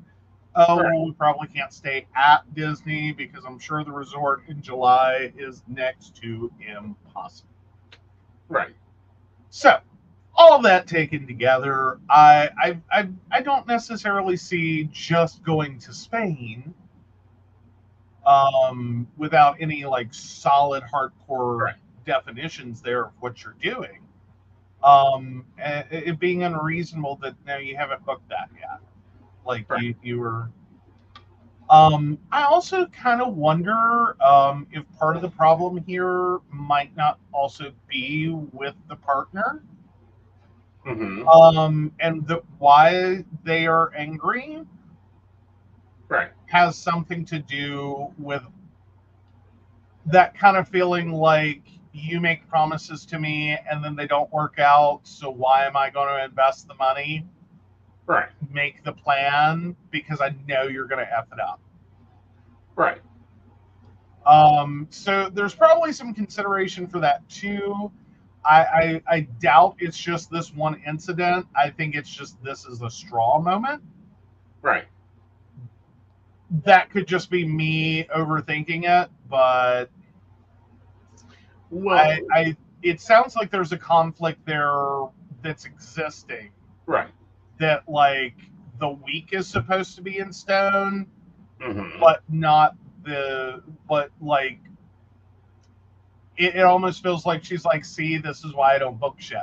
Oh, right. well, we probably can't stay at Disney because I'm sure the resort in July is next to impossible. Right. So, all that taken together, I don't necessarily see just going to Spain without any like solid hardcore Right. definitions there of what you're doing. It being unreasonable that now you haven't booked that yet. Like Right. you were I also kind of wonder if part of the problem here might not also be with the partner, Mm-hmm. and why they are angry Right. has something to do with that kind of feeling like you make promises to me and then they don't work out. So why am I going to invest the money, Right. make the plan, because I know you're going to F it up. Right. So there's probably some consideration for that too. I doubt it's just this one incident. I think it's just this is a straw moment. Right. That could just be me overthinking it, but Well, it sounds like there's a conflict there that's existing. right. That like the week is supposed to be in stone, Mm-hmm. but not but like it almost feels like she's like, see, this is why I don't book shit.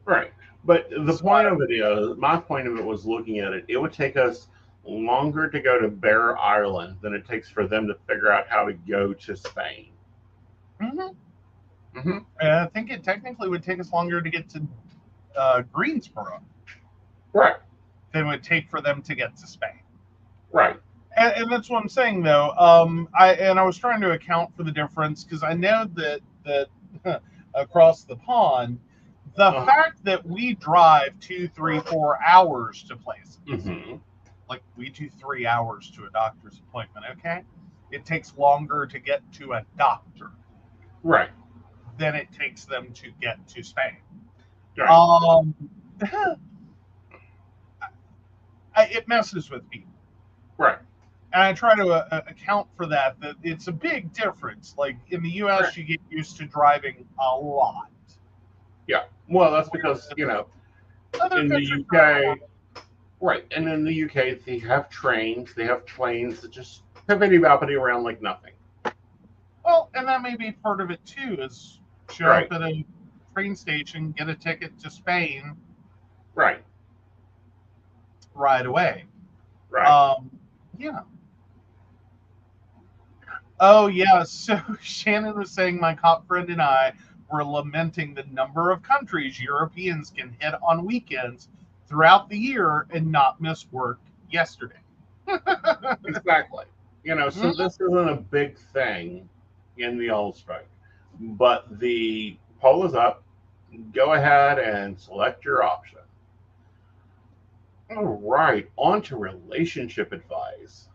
Right. But the So point of it is, my point of it was looking at it, it would take us longer to go to Bear Island than it takes for them to figure out how to go to Spain. Mm-hmm. I think it technically would take us longer to get to Greensboro Right. than it would take for them to get to Spain. Right. And that's what I'm saying, though. I was trying to account for the difference because I know that across the pond, the fact that we drive 2, 3, 4 hours to places, Mm-hmm. like we do 3 hours to a doctor's appointment. Okay, it takes longer to get to a doctor Right. than it takes them to get to Spain. Right. It messes with people. Right. And I try to account for that it's a big difference. Like in the U.S., Right. you get used to driving a lot. Yeah. Well, that's because, Other in the countries are UK, right, and in the UK, they have trains, they have planes that just pippity boppity around like nothing. well, and that may be part of it too. Is show Right. up at a train station, get a ticket to Spain Right. right away. Right. Yeah. Oh yeah. So Shannon was saying my cop friend and I were lamenting the number of countries Europeans can hit on weekends throughout the year and not miss work yesterday. Exactly. So this isn't a big thing in the Allspark, but the poll is up. Go ahead and select your option. All right, on to relationship advice.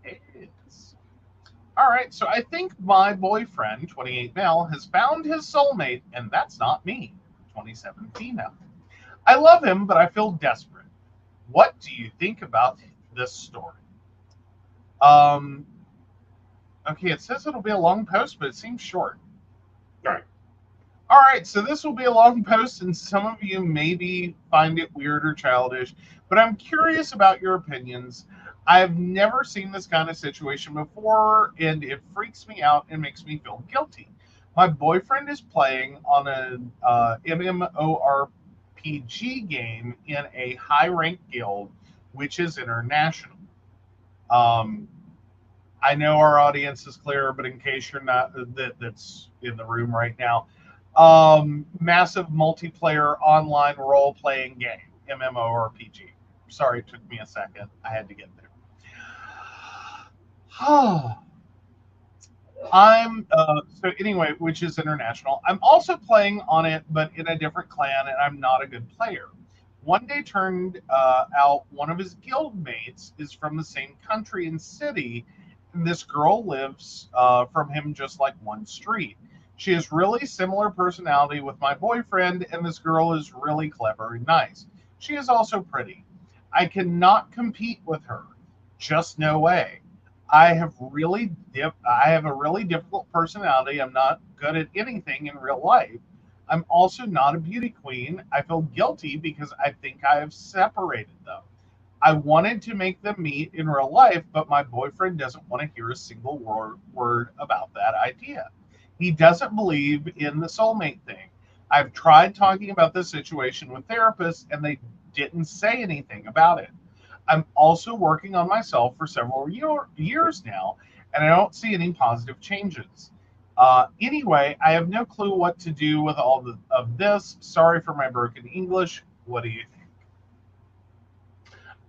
It's- All right, so I think my boyfriend, 28 male, has found his soulmate, and that's not me, 27 female. I love him, but I feel desperate. What do you think about this story? Um, okay, it says it'll be a long post, but it seems short. All right. All right, so this will be a long post, and some of you maybe find it weird or childish, but I'm curious about your opinions. I've never seen this kind of situation before, and it freaks me out and makes me feel guilty. My boyfriend is playing on a MMORPG game in a high rank guild, which is international. Um, I know our audience is clear, but in case you're not that's in the room right now, massive multiplayer online role playing game, MMORPG. Sorry, it took me a second. I had to get there. I'm so anyway, which is international. I'm also playing on it, but in a different clan, and I'm not a good player. One day turned out one of his guild mates is from the same country and city, and this girl lives from him just like one street. She has really similar personality with my boyfriend, and this girl is really clever and nice. She is also pretty. I cannot compete with her. Just no way. I have a really difficult personality. I'm not good at anything in real life. I'm also not a beauty queen. I feel guilty because I think I have separated them. I wanted to make them meet in real life, but my boyfriend doesn't want to hear a single word about that idea. He doesn't believe in the soulmate thing. I've tried talking about this situation with therapists and they didn't say anything about it. I'm also working on myself for several years now, and I don't see any positive changes. Anyway, I have no clue what to do with all of this. Sorry for my broken English. What do you think?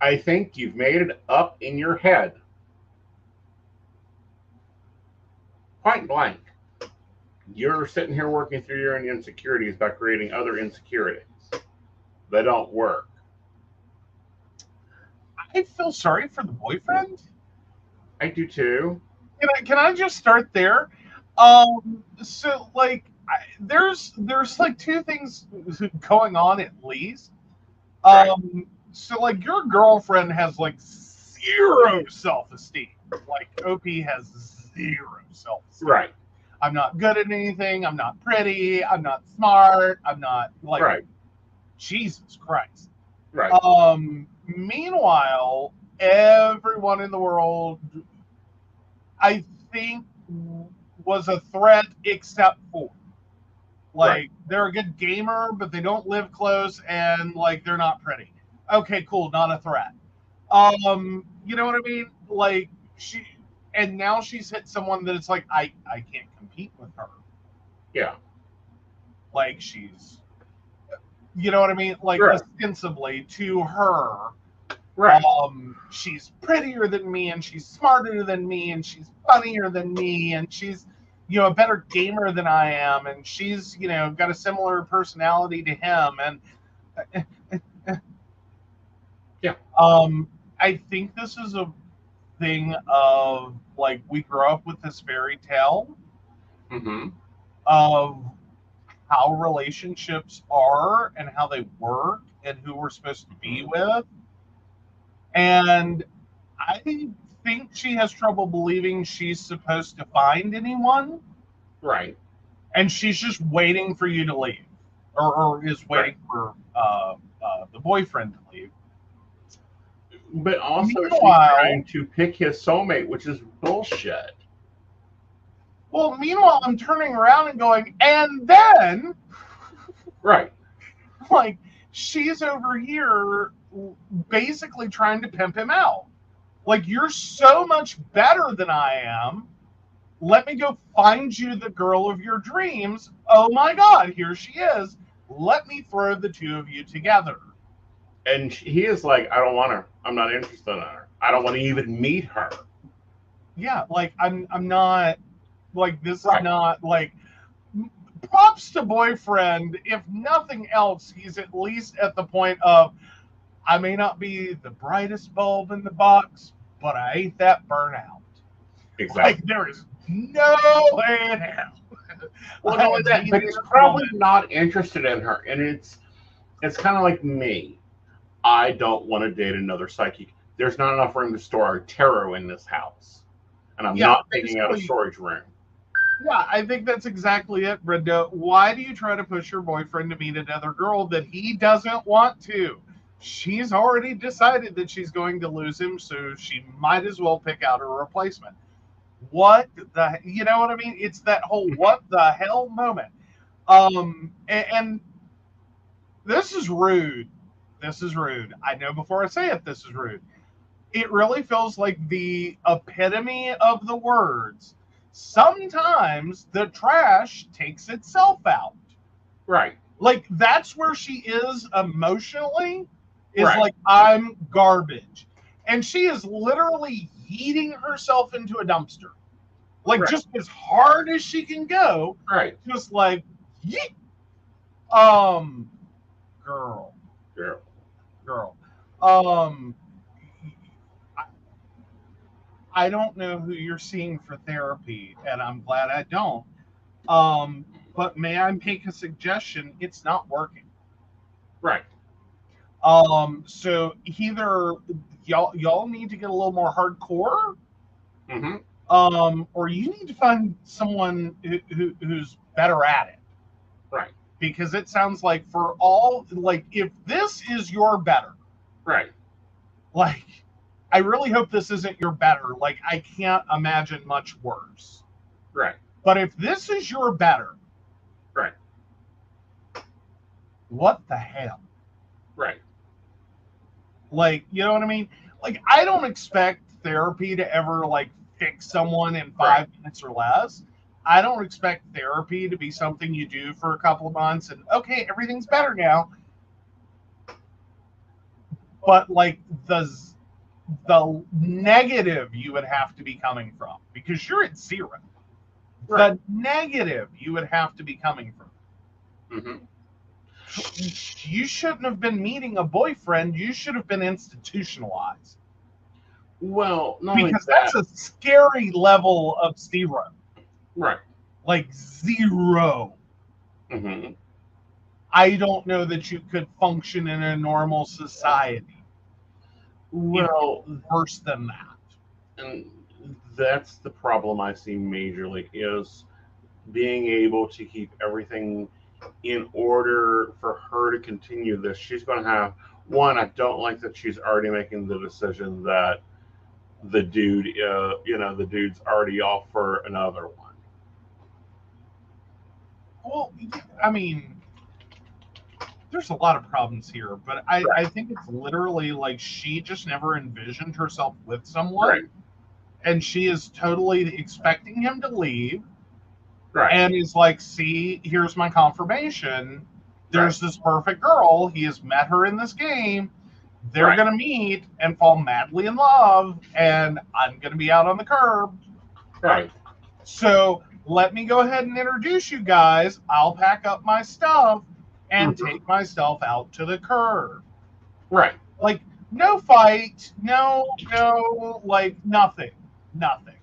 I think you've made it up in your head. Point blank. You're sitting here working through your own insecurities by creating other insecurities. They don't work. I feel sorry for the boyfriend. I do too. Can I just start there? So like, there's like two things going on at least. Right. So like your girlfriend has like zero self-esteem. Like OP has zero self-esteem. Right. I'm not good at anything. I'm not pretty. I'm not smart. I'm not like, Right. Jesus Christ. Right. Meanwhile, everyone in the world, I think, was a threat except for. Like, Right. they're a good gamer, but they don't live close, and like they're not pretty. Okay, cool, not a threat. You know what I mean? Like and now she's hit someone that it's like I can't compete with her. Yeah. Like she's, you know what I mean? Like Right. ostensibly to her, Right. she's prettier than me, and she's smarter than me, and she's funnier than me, and she's, you know, a better gamer than I am, and she's, you know, got a similar personality to him, and Yeah. I think this is a thing of like we grow up with this fairy tale Mm-hmm. of how relationships are and how they work and who we're supposed to be with. And I think she has trouble believing she's supposed to find anyone. Right. And she's just waiting for you to leave, or is waiting for the boyfriend to leave. But also, she's Meanwhile, trying to pick his soulmate, which is bullshit. well, meanwhile, I'm turning around and going, and then, Right. like, she's over here basically trying to pimp him out. Like, you're so much better than I am. Let me go find you the girl of your dreams. Oh my God, here she is. Let me throw the two of you together. And he is like, I don't want her. I'm not interested in her. I don't want to even meet her. Yeah, like I'm not, like, this Right. is not like, props to boyfriend. If nothing else, he's at least at the point of, I may not be the brightest bulb in the box, but I ain't that burnout. Exactly. Like, there is no way in hell. Well, not only that, but he's probably not interested in her. And it's kind of like me. I don't want to date another psychic. There's not enough room to store our tarot in this house. And I'm not taking out a storage room. Yeah, I think that's exactly it, Brenda. Why do you try to push your boyfriend to meet another girl that he doesn't want to? She's already decided that she's going to lose him, so she might as well pick out a replacement. What the, you know what I mean? It's that whole what the hell moment. And this is rude. This is rude. I know before I say it, this is rude. It really feels like the epitome of the words. Sometimes the trash takes itself out. Right. Like, that's where she is emotionally, is Right. like, I'm garbage. And she is literally yeeting herself into a dumpster. Like, Right. just as hard as she can go. Right. Just like, yeet. Girl. I don't know who you're seeing for therapy, and I'm glad I don't. But may I make a suggestion? It's not working. Right. So either y'all need to get a little more hardcore, Mm-hmm. or you need to find someone who's better at it. Right. Because it sounds like for all, like, if this is your better, Right. like, I really hope this isn't your better. Like, I can't imagine much worse. Right. But if this is your better, Right. what the hell? Right. Like, you know what I mean? Like, I don't expect therapy to ever like fix someone in 5 minutes or less. I don't expect therapy to be something you do for a couple of months and okay, everything's better now. But like the negative you would have to be coming from, because you're at 0. The negative you would have to be coming from. You shouldn't have been meeting a boyfriend. You should have been institutionalized. Well, not because only that's a scary level of 0. right. Like 0. Mm-hmm. I don't know that you could function in a normal society. Well, worse than that. And that's the problem I see majorly, is being able to keep everything in order for her to continue this. She's going to have, one, I don't like that she's already making the decision that the dude, the dude's already off for another one. Well, I mean, there's a lot of problems here, but I think it's literally like she just never envisioned herself with someone, and she is totally expecting him to leave, and is like, see, here's my confirmation. There's this perfect girl. He has met her in this game. They're going to meet and fall madly in love, and I'm going to be out on the curb. So let me go ahead and introduce you guys. I'll pack up my stuff and take myself out to the curb. Like, no fight, no, like, nothing. Nothing.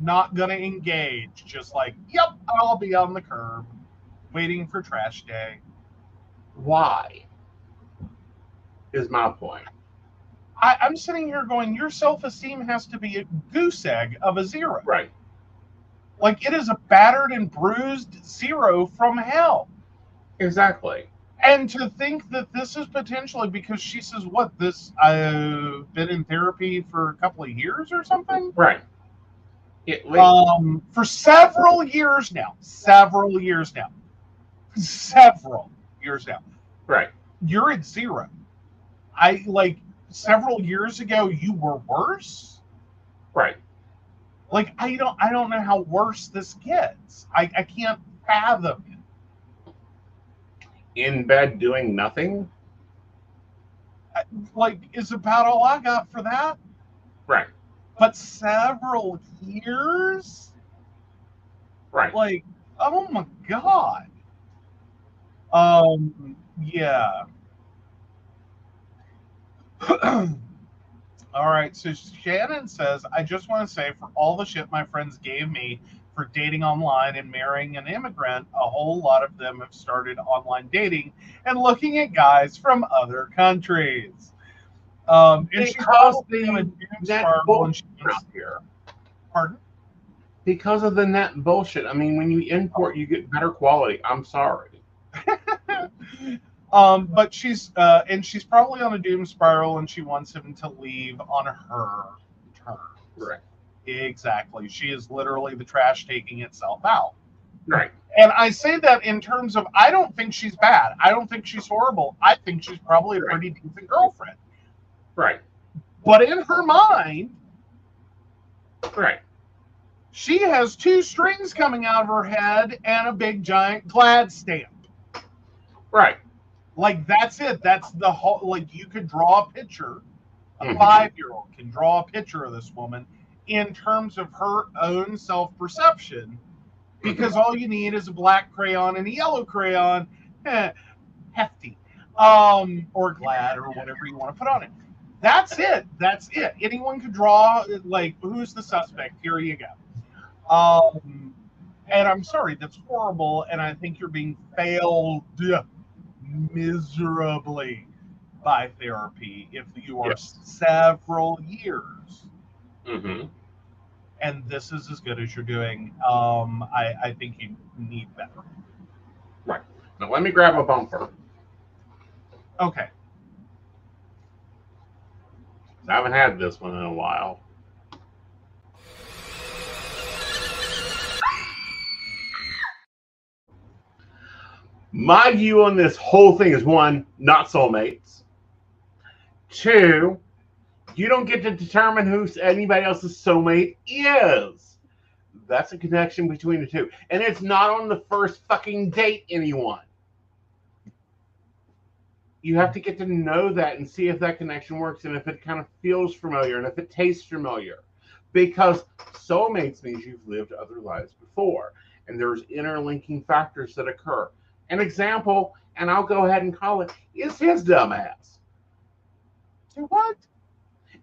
Not going to engage. Just like, yep, I'll be on the curb waiting for trash day. Why? Is my point. I'm sitting here going, your self-esteem has to be a goose egg of a 0. Like, it is a battered and bruised 0 from hell. Exactly. And to think that this is potentially, because she says, what, this, I've been in therapy for a couple of years or something? For several years now. You're at 0. Like, several years ago, you were worse. Like, I don't know how worse this gets. I can't fathom it. In bed doing nothing? Like, is about all I got for that. But several years? Like, oh my God. Yeah. All right, so Shannon says, I just want to say, for all the shit my friends gave me for dating online and marrying an immigrant, a whole lot of them have started online dating and looking at guys from other countries. And she's probably in a doom spiral and she wants here. Pardon? Because of the net bullshit. I mean, when you import, you get better quality. I'm sorry. But she's probably on a doom spiral and she wants him to leave on her terms. Exactly. She is literally the trash taking itself out. And I say that in terms of, I don't think she's bad. I don't think she's horrible. I think she's probably a pretty decent girlfriend. But in her mind, she has 2 strings coming out of her head and a big giant glad stamp. Like, that's it. That's the whole, like, you could draw a picture. A 5-year-old can draw a picture of this woman in terms of her own self-perception, because all you need is a black crayon and a yellow crayon. Hefty. Or glad, or whatever you want to put on it. That's it. Anyone could draw, like, who's the suspect? Here you go. And I'm sorry, that's horrible, and I think you're being failed miserably by therapy if you are several years. And this is as good as you're doing. I think you need better. Now let me grab a bumper. Okay. I haven't had this one in a while. My view on this whole thing is, one, not soulmates. Two, you don't get to determine who anybody else's soulmate is. That's a connection between the two. And it's not on the first fucking date, anyone. You have to get to know that and see if that connection works and if it kind of feels familiar and if it tastes familiar. Because soulmates means you've lived other lives before. And there's interlinking factors that occur. An example, and I'll go ahead and call it, is his dumbass. What?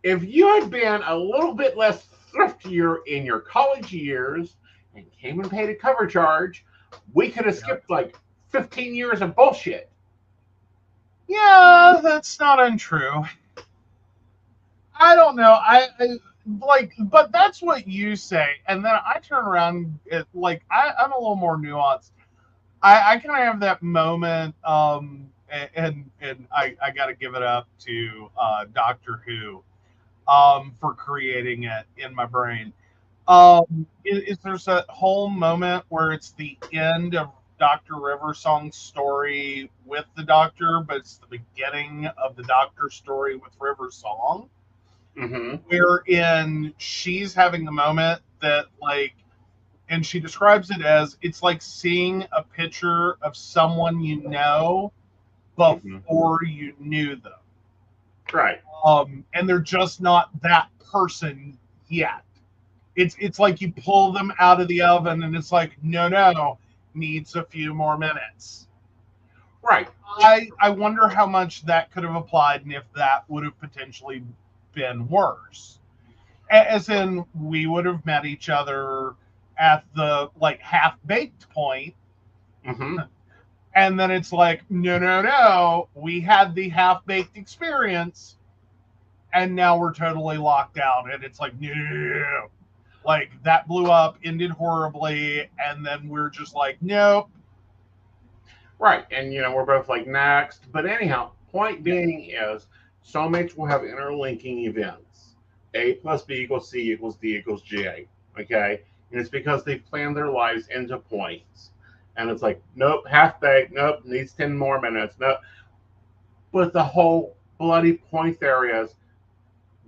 If you had been a little bit less thriftier in your college years and came and paid a cover charge, we could have skipped like 15 years of bullshit. Yeah, that's not untrue. I don't know. I like, but that's what you say, and then I turn around. I'm a little more nuanced. I kind of have that moment, and I got to give it up to Doctor Who, for creating it in my brain. There's that whole moment where it's the end of Dr. Riversong's story with the Doctor, but it's the beginning of the Doctor story with Riversong, wherein she's having a moment that, like, and she describes it as, it's like seeing a picture of someone you know before you knew them. Right. And they're just not that person yet. It's like you pull them out of the oven and it's like, no, needs a few more minutes. Right. I wonder how much that could have applied and if that would have potentially been worse. As in, we would have met each other at the like half-baked point. And then it's like, no, we had the half-baked experience and now we're totally locked out. And it's like, no. Like, that blew up, ended horribly, and then we're just like, nope. Right. And, we're both like, next. But anyhow, point being is, soulmates will have interlinking events. A plus B equals C equals D equals J. Okay? And it's because they've planned their lives into points. And it's like, nope, half-baked, nope, needs 10 more minutes, nope. But the whole bloody point there is,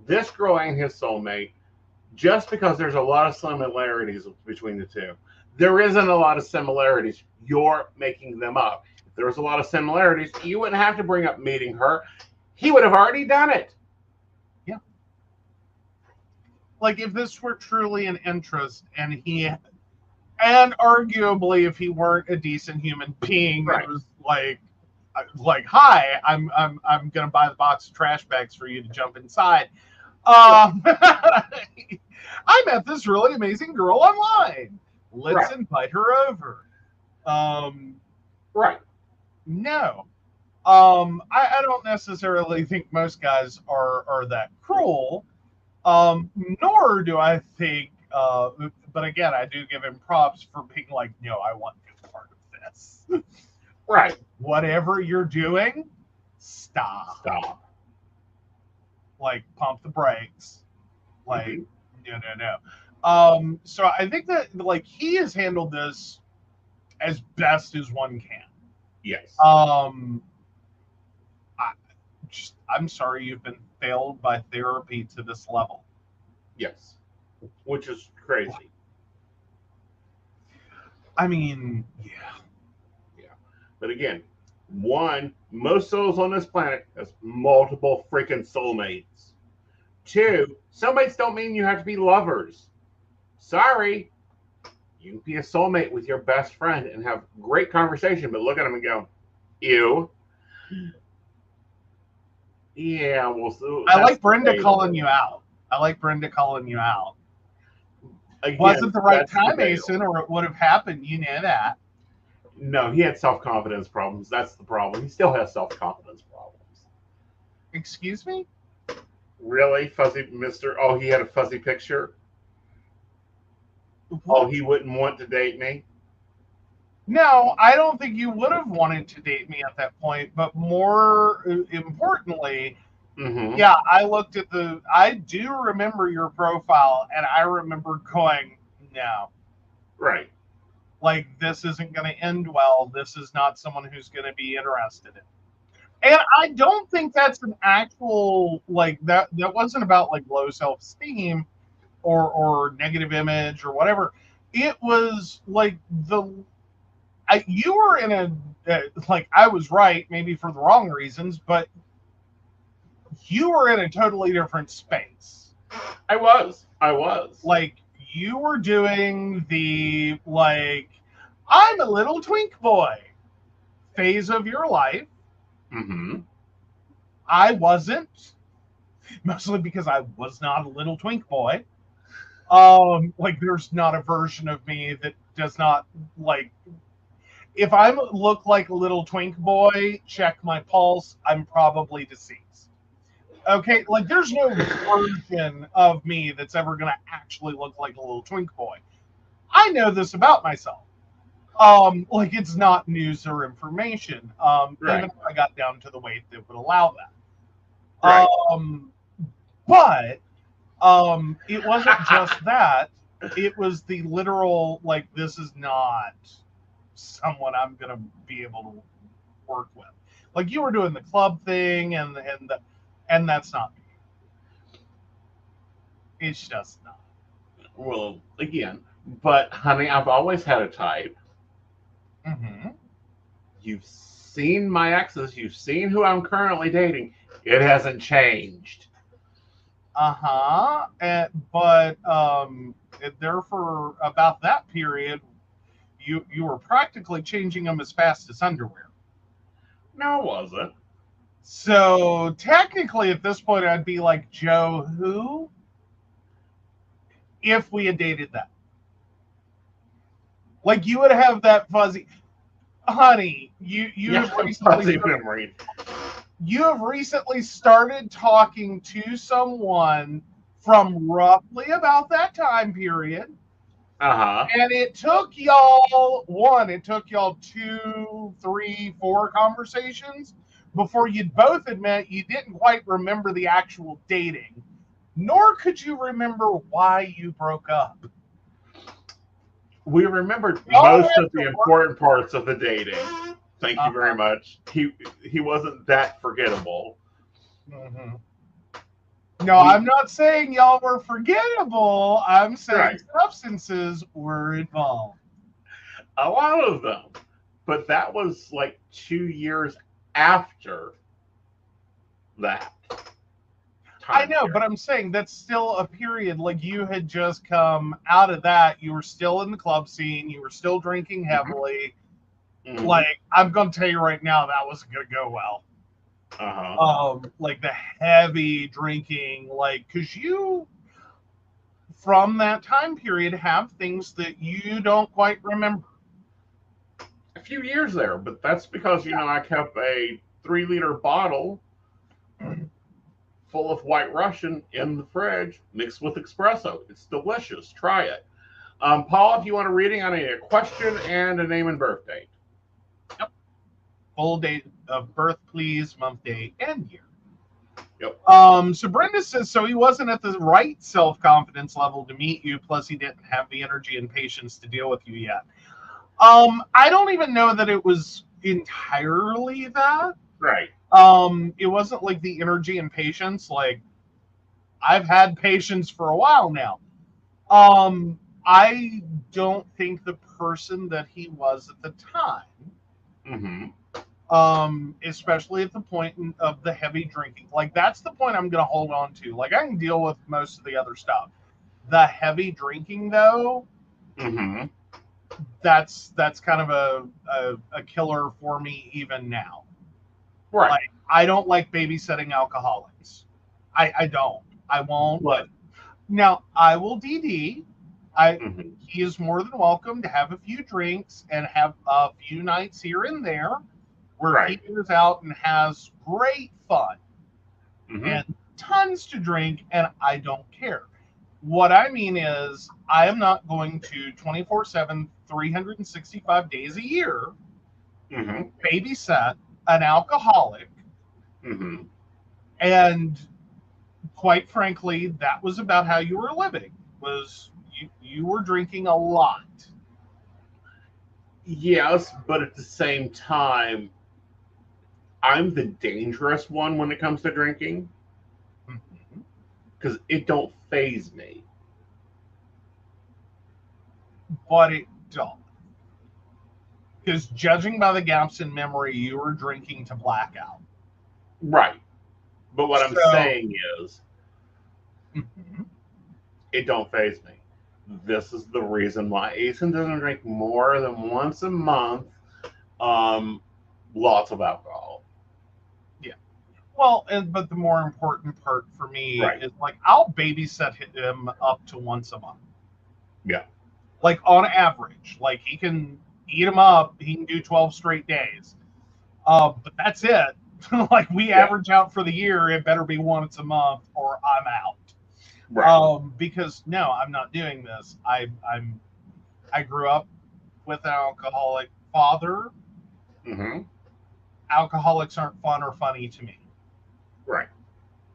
this girl ain't his soulmate just because there's a lot of similarities between the two. There isn't a lot of similarities. You're making them up. If there was a lot of similarities, you wouldn't have to bring up meeting her. He would have already done it. Yeah. Like, if this were truly an interest and arguably if he weren't a decent human being, right. It was like, hi, I'm gonna buy the box of trash bags for you to jump inside. I met this really amazing girl online. Let's invite her over. Right. No. I don't necessarily think most guys are that cruel. Nor do I think, but again, I do give him props for being like, no, I want no part of this. Right. Whatever you're doing, stop. Like, pump the brakes. Like, no. So I think that, like, he has handled this as best as one can. Yes. I'm sorry you've been failed by therapy to this level. Yes. Which is crazy. I mean, yeah. But again, most souls on this planet has multiple freaking soulmates. Two, soulmates don't mean you have to be lovers. Sorry. You can be a soulmate with your best friend and have great conversation, but look at them and go, ew. Yeah, well, so I like Brenda calling you out. Again, wasn't the right time, Aeson, or it would have happened. You know that. No, he had self-confidence problems. That's the problem. He still has self-confidence problems. Excuse me? Really? Fuzzy Mr. Oh, he had a fuzzy picture? What? Oh, he wouldn't want to date me? No, I don't think you would have wanted to date me at that point. But more importantly, yeah, I do remember your profile, and I remember going, no. Right. Like, this isn't going to end well. This is not someone who's going to be interested in. And I don't think that's an actual, like, that wasn't about like low self-esteem or negative image or whatever. It was like you were in like, I was right, maybe for the wrong reasons, but you were in a totally different space. I was. Like, you were doing the, like, I'm a little twink boy phase of your life. Mm-hmm. I wasn't, mostly because I was not a little twink boy. Like, there's not a version of me that does not, like, if I look like a little twink boy, check my pulse, I'm probably deceased. Okay, like, there's no version of me that's ever going to actually look like a little twink boy. I know this about myself. Like, it's not news or information. Right. Even if I got down to the weight that would allow that. Right. But it wasn't just that. It was the literal, like, this is not someone I'm gonna be able to work with. Like, you were doing the club thing, and that's not me. It's just not. Well, again, but honey, I've always had a type. Mm-hmm. You've seen my exes. You've seen who I'm currently dating. It hasn't changed. Uh-huh. But there for about that period, you were practically changing them as fast as underwear. No, it wasn't. So technically at this point I'd be like, Joe who? If we had dated that. Like, you would have that fuzzy, honey, you have recently memory. You have recently started talking to someone from roughly about that time period. Uh-huh. And it took y'all 2, 3, 4 conversations before you'd both admit you didn't quite remember the actual dating, nor could you remember why you broke up. We remembered most of the important parts of the dating. Thank you very much. He wasn't that forgettable. Mm-hmm. No, I'm not saying y'all were forgettable. I'm saying substances were involved. A lot of them. But that was like 2 years after that. I know, but I'm saying that's still a period. Like, you had just come out of that. You were still in the club scene. You were still drinking heavily. Mm-hmm. Like, I'm going to tell you right now, that wasn't going to go well. Uh-huh. Like, the heavy drinking, like, because you, from that time period, have things that you don't quite remember. A few years there, but that's because, I kept a 3-liter bottle full of White Russian in the fridge mixed with espresso. It's delicious. Try it. Paul, if you want a reading, I need a question and a name and birth date. Yep. Full date of birth, please, month, day, and year. Yep. So Brenda says, so he wasn't at the right self-confidence level to meet you, plus he didn't have the energy and patience to deal with you yet. I don't even know that it was entirely that. Right. It wasn't like the energy and patience. Like, I've had patience for a while now. I don't think the person that he was at the time, especially at the point of the heavy drinking, like, that's the point I'm going to hold on to. Like, I can deal with most of the other stuff. The heavy drinking, though, that's kind of a killer for me even now. Right. Like, I don't like babysitting alcoholics. I don't. I won't. What? Now, I will DD. He is more than welcome to have a few drinks and have a few nights here and there where he goes out and has great fun and tons to drink, and I don't care. What I mean is, I am not going to 24/7, 365 days a year babysit an alcoholic. And quite frankly, that was about how you were living. Was you were drinking a lot. Yes, but at the same time, I'm the dangerous one when it comes to drinking Mhm. because it don't phase me. But it don't. Because judging by the gaps in memory, you were drinking to blackout. Right. But what I'm So, saying is, mhm. it don't phase me. This is the reason why Aeson doesn't drink more than once a month. Um, Lots of alcohol. Yeah. Well, but the more important part for me Right. is like I'll babysit him up to once a month. Yeah. Like on average, like he can eat them up. He can do 12 straight days. But that's it. Like we Yeah. average out for the year, it better be once a month or I'm out. Right. Because no, I'm not doing this. I grew up with an alcoholic father. Mm-hmm. Alcoholics aren't fun or funny to me. Right.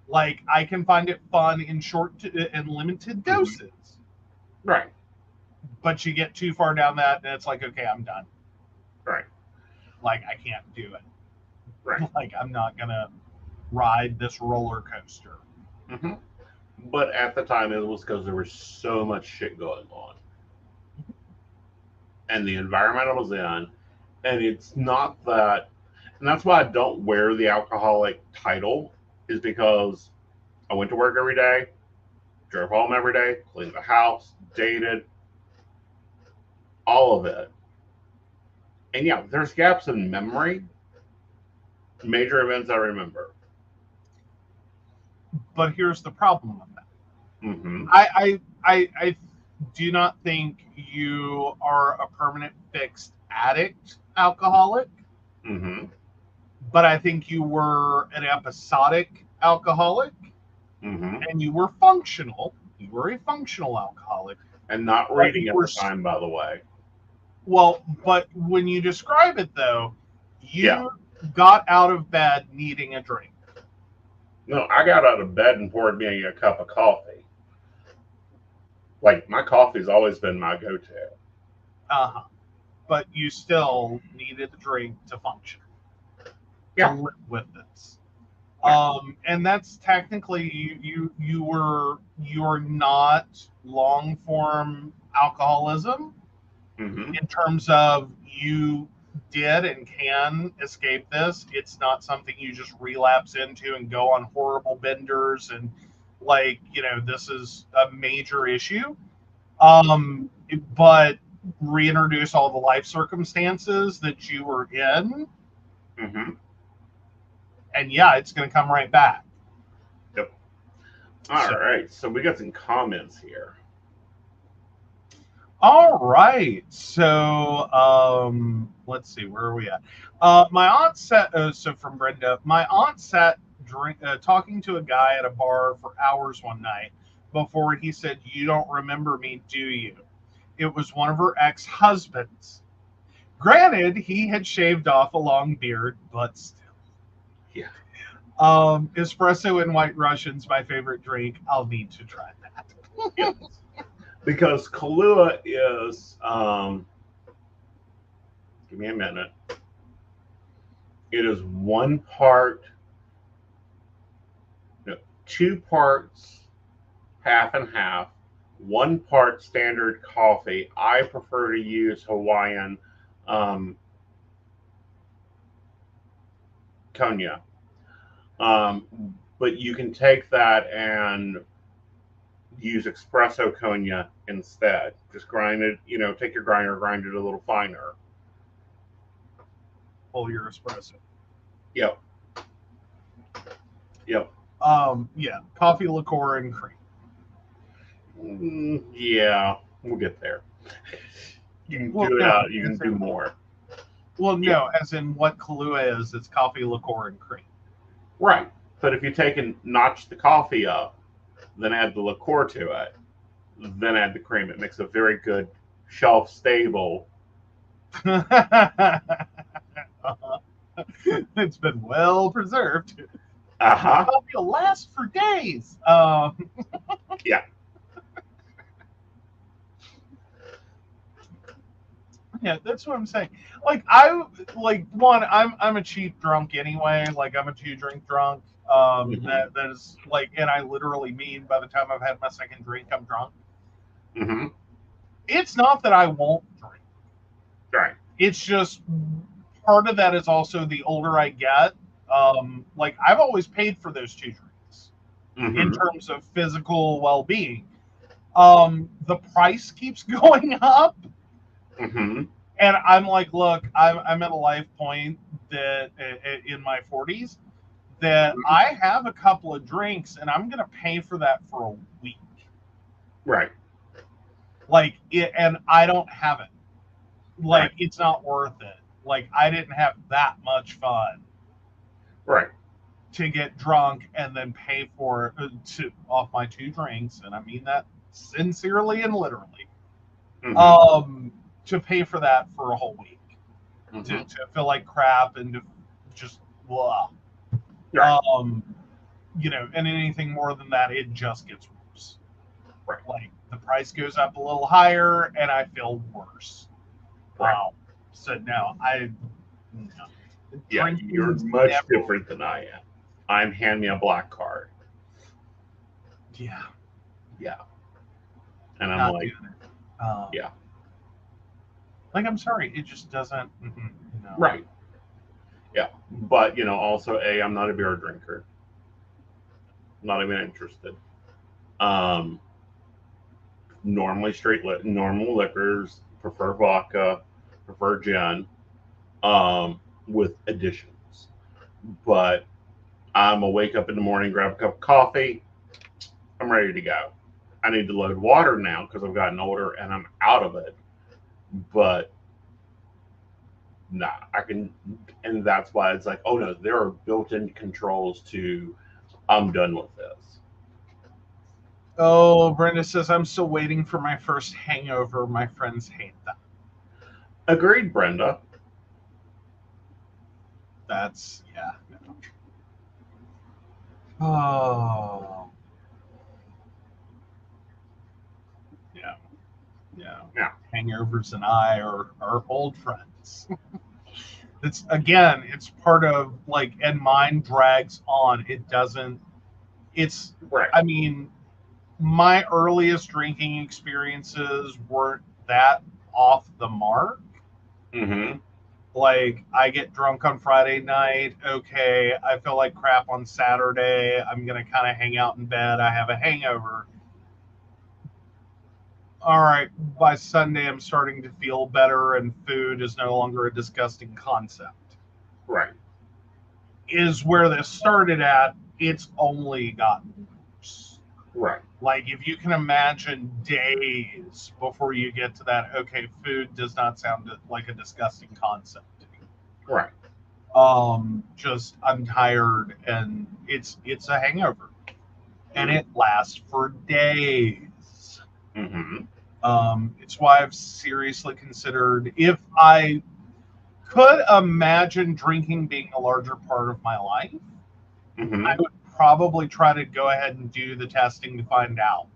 Like I can find it fun in short and limited Mm-hmm. doses, Right. but you get too far down that, and it's like, okay, I'm done. Right. Like I can't do it. Right. Like I'm not gonna ride this roller coaster. Mm-hmm. But at the time, it was because there was so much shit going on, and the environment I was in, and it's not that, and that's why I don't wear the alcoholic title, is because I went to work every day, drove home every day, cleaned the house, dated, all of it. And yeah, there's gaps in memory, major events I remember. But here's the problem with that. Mm-hmm. I do not think you are a permanent fixed addict alcoholic, Mm-hmm. but I think you were an episodic alcoholic Mm-hmm. and you were functional. You were a functional alcoholic, And not but you reading at were the time, by the way. well, but when you describe it though, Yeah. you got out of bed needing a drink. No, I got out of bed and poured me a cup of coffee. Like, my coffee's always been my go-to. Uh-huh. But you still needed a drink to function, to Yeah. live with this. Yeah. And that's technically you're not long form alcoholism Mm-hmm. in terms of you did and can escape this. It's not something you just relapse into and go on horrible benders and like, this is a major issue. But reintroduce all the life circumstances that you were in, Mm-hmm. and yeah, it's going to come right back. Yep. So, All right. So we got some comments here. all right. So, let's see, where are we at? My aunt sat. So from Brenda, my aunt sat talking to a guy at a bar for hours one night before he said, "You don't remember me, do you?" It was one of her ex-husbands. Granted, he had shaved off a long beard, but still. Yeah. Espresso and White Russian's my favorite drink. I'll need to try that. Yes. Because Kahlua is, give me a minute. It is one part, no, 2 parts, half and half, 1 part standard coffee. I prefer to use Hawaiian Konya. But you can take that and use espresso Konya instead. Just grind it, take your grinder, grind it a little finer. Pull your espresso. Yep. Yep. Yeah, coffee, liqueur, and cream. Yeah, we'll get there. You can Well, do it no, out. You can as do in- more. Well, Yeah. no, as in what Kahlua is, it's coffee, liqueur, and cream. Right. But if you take and notch the coffee up, then add the liqueur to it, then add the cream, it makes a very good shelf stable. It's been well preserved. Uh-huh. Coffee will last for days. Yeah. Yeah, that's what I'm saying. Like I like one, I'm a cheap drunk anyway. Like I'm a 2 drink drunk. That is like, and I literally mean by the time I've had my second drink, I'm drunk. Mm-hmm. It's not that I won't drink. Right. It's just part of that is also the older I get. Like I've always paid for those 2 drinks in Mm-hmm. terms of physical well-being. The price keeps going up. Mm-hmm. And I'm like, look, I'm at a life point that in my 40s that I have a couple of drinks and I'm going to pay for that for a week. Right. Like, and I don't have it. Like, Right. it's not worth it. Like, I didn't have that much fun Right. to get drunk and then pay for off my 2 drinks. And I mean that sincerely and literally. Mm-hmm. To pay for that for a whole week. Mm-hmm. To feel like crap and to just blah. Right. You know, and anything more than that, it just gets worse. Right. Like the price goes up a little higher, and I feel worse. Right. So no, no. Yeah, you're much different than I am. I'm hand me a black card. Yeah, Yeah. And I'm not like, doing it. yeah. Like I'm sorry, it just doesn't. No. Right. Yeah. But, also, I'm not a beer drinker. Not even interested. Normally normal liquors, prefer vodka, prefer gin, with additions. But I'm gonna wake up in the morning, grab a cup of coffee, I'm ready to go. I need to load water now because I've gotten older and I'm out of it. But nah, I can, and that's why it's like, oh no, there are built-in controls to, I'm done with this. Oh, Brenda says I'm still waiting for my first hangover. My friends hate that. Agreed, Brenda. That's yeah. No. Oh. Yeah. Yeah. Yeah. Hangovers and I are old friends. It's again, it's part of like, and mine drags on. It doesn't. It's. Right. I mean, my earliest drinking experiences weren't that off the mark. Mm-hmm. Like I get drunk on Friday night. Okay, I feel like crap on Saturday. I'm gonna kind of hang out in bed. I have a hangover. All right, by Sunday I'm starting to feel better, and food is no longer a disgusting concept. Right. Is where this started at. It's only gotten worse. Right. Like if you can imagine days before you get to that. Okay, food does not sound like a disgusting concept to me. Right. Just I'm tired, and it's a hangover, and it lasts for days. Mm-hmm. It's why I've seriously considered, if I could imagine drinking being a larger part of my life, Mm-hmm. I would probably try to go ahead and do the testing to find out.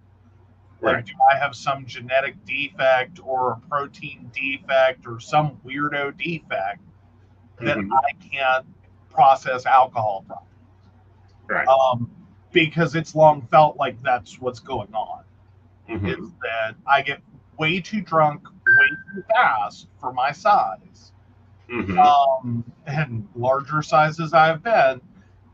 Like, Right. do I have some genetic defect or a protein defect or some weirdo defect that Mm-hmm. I can't process alcohol properly? Right. Because it's long felt like that's what's going on. Mm-hmm. Is that I get way too drunk way too fast for my size, Mm-hmm. and larger sizes I've been,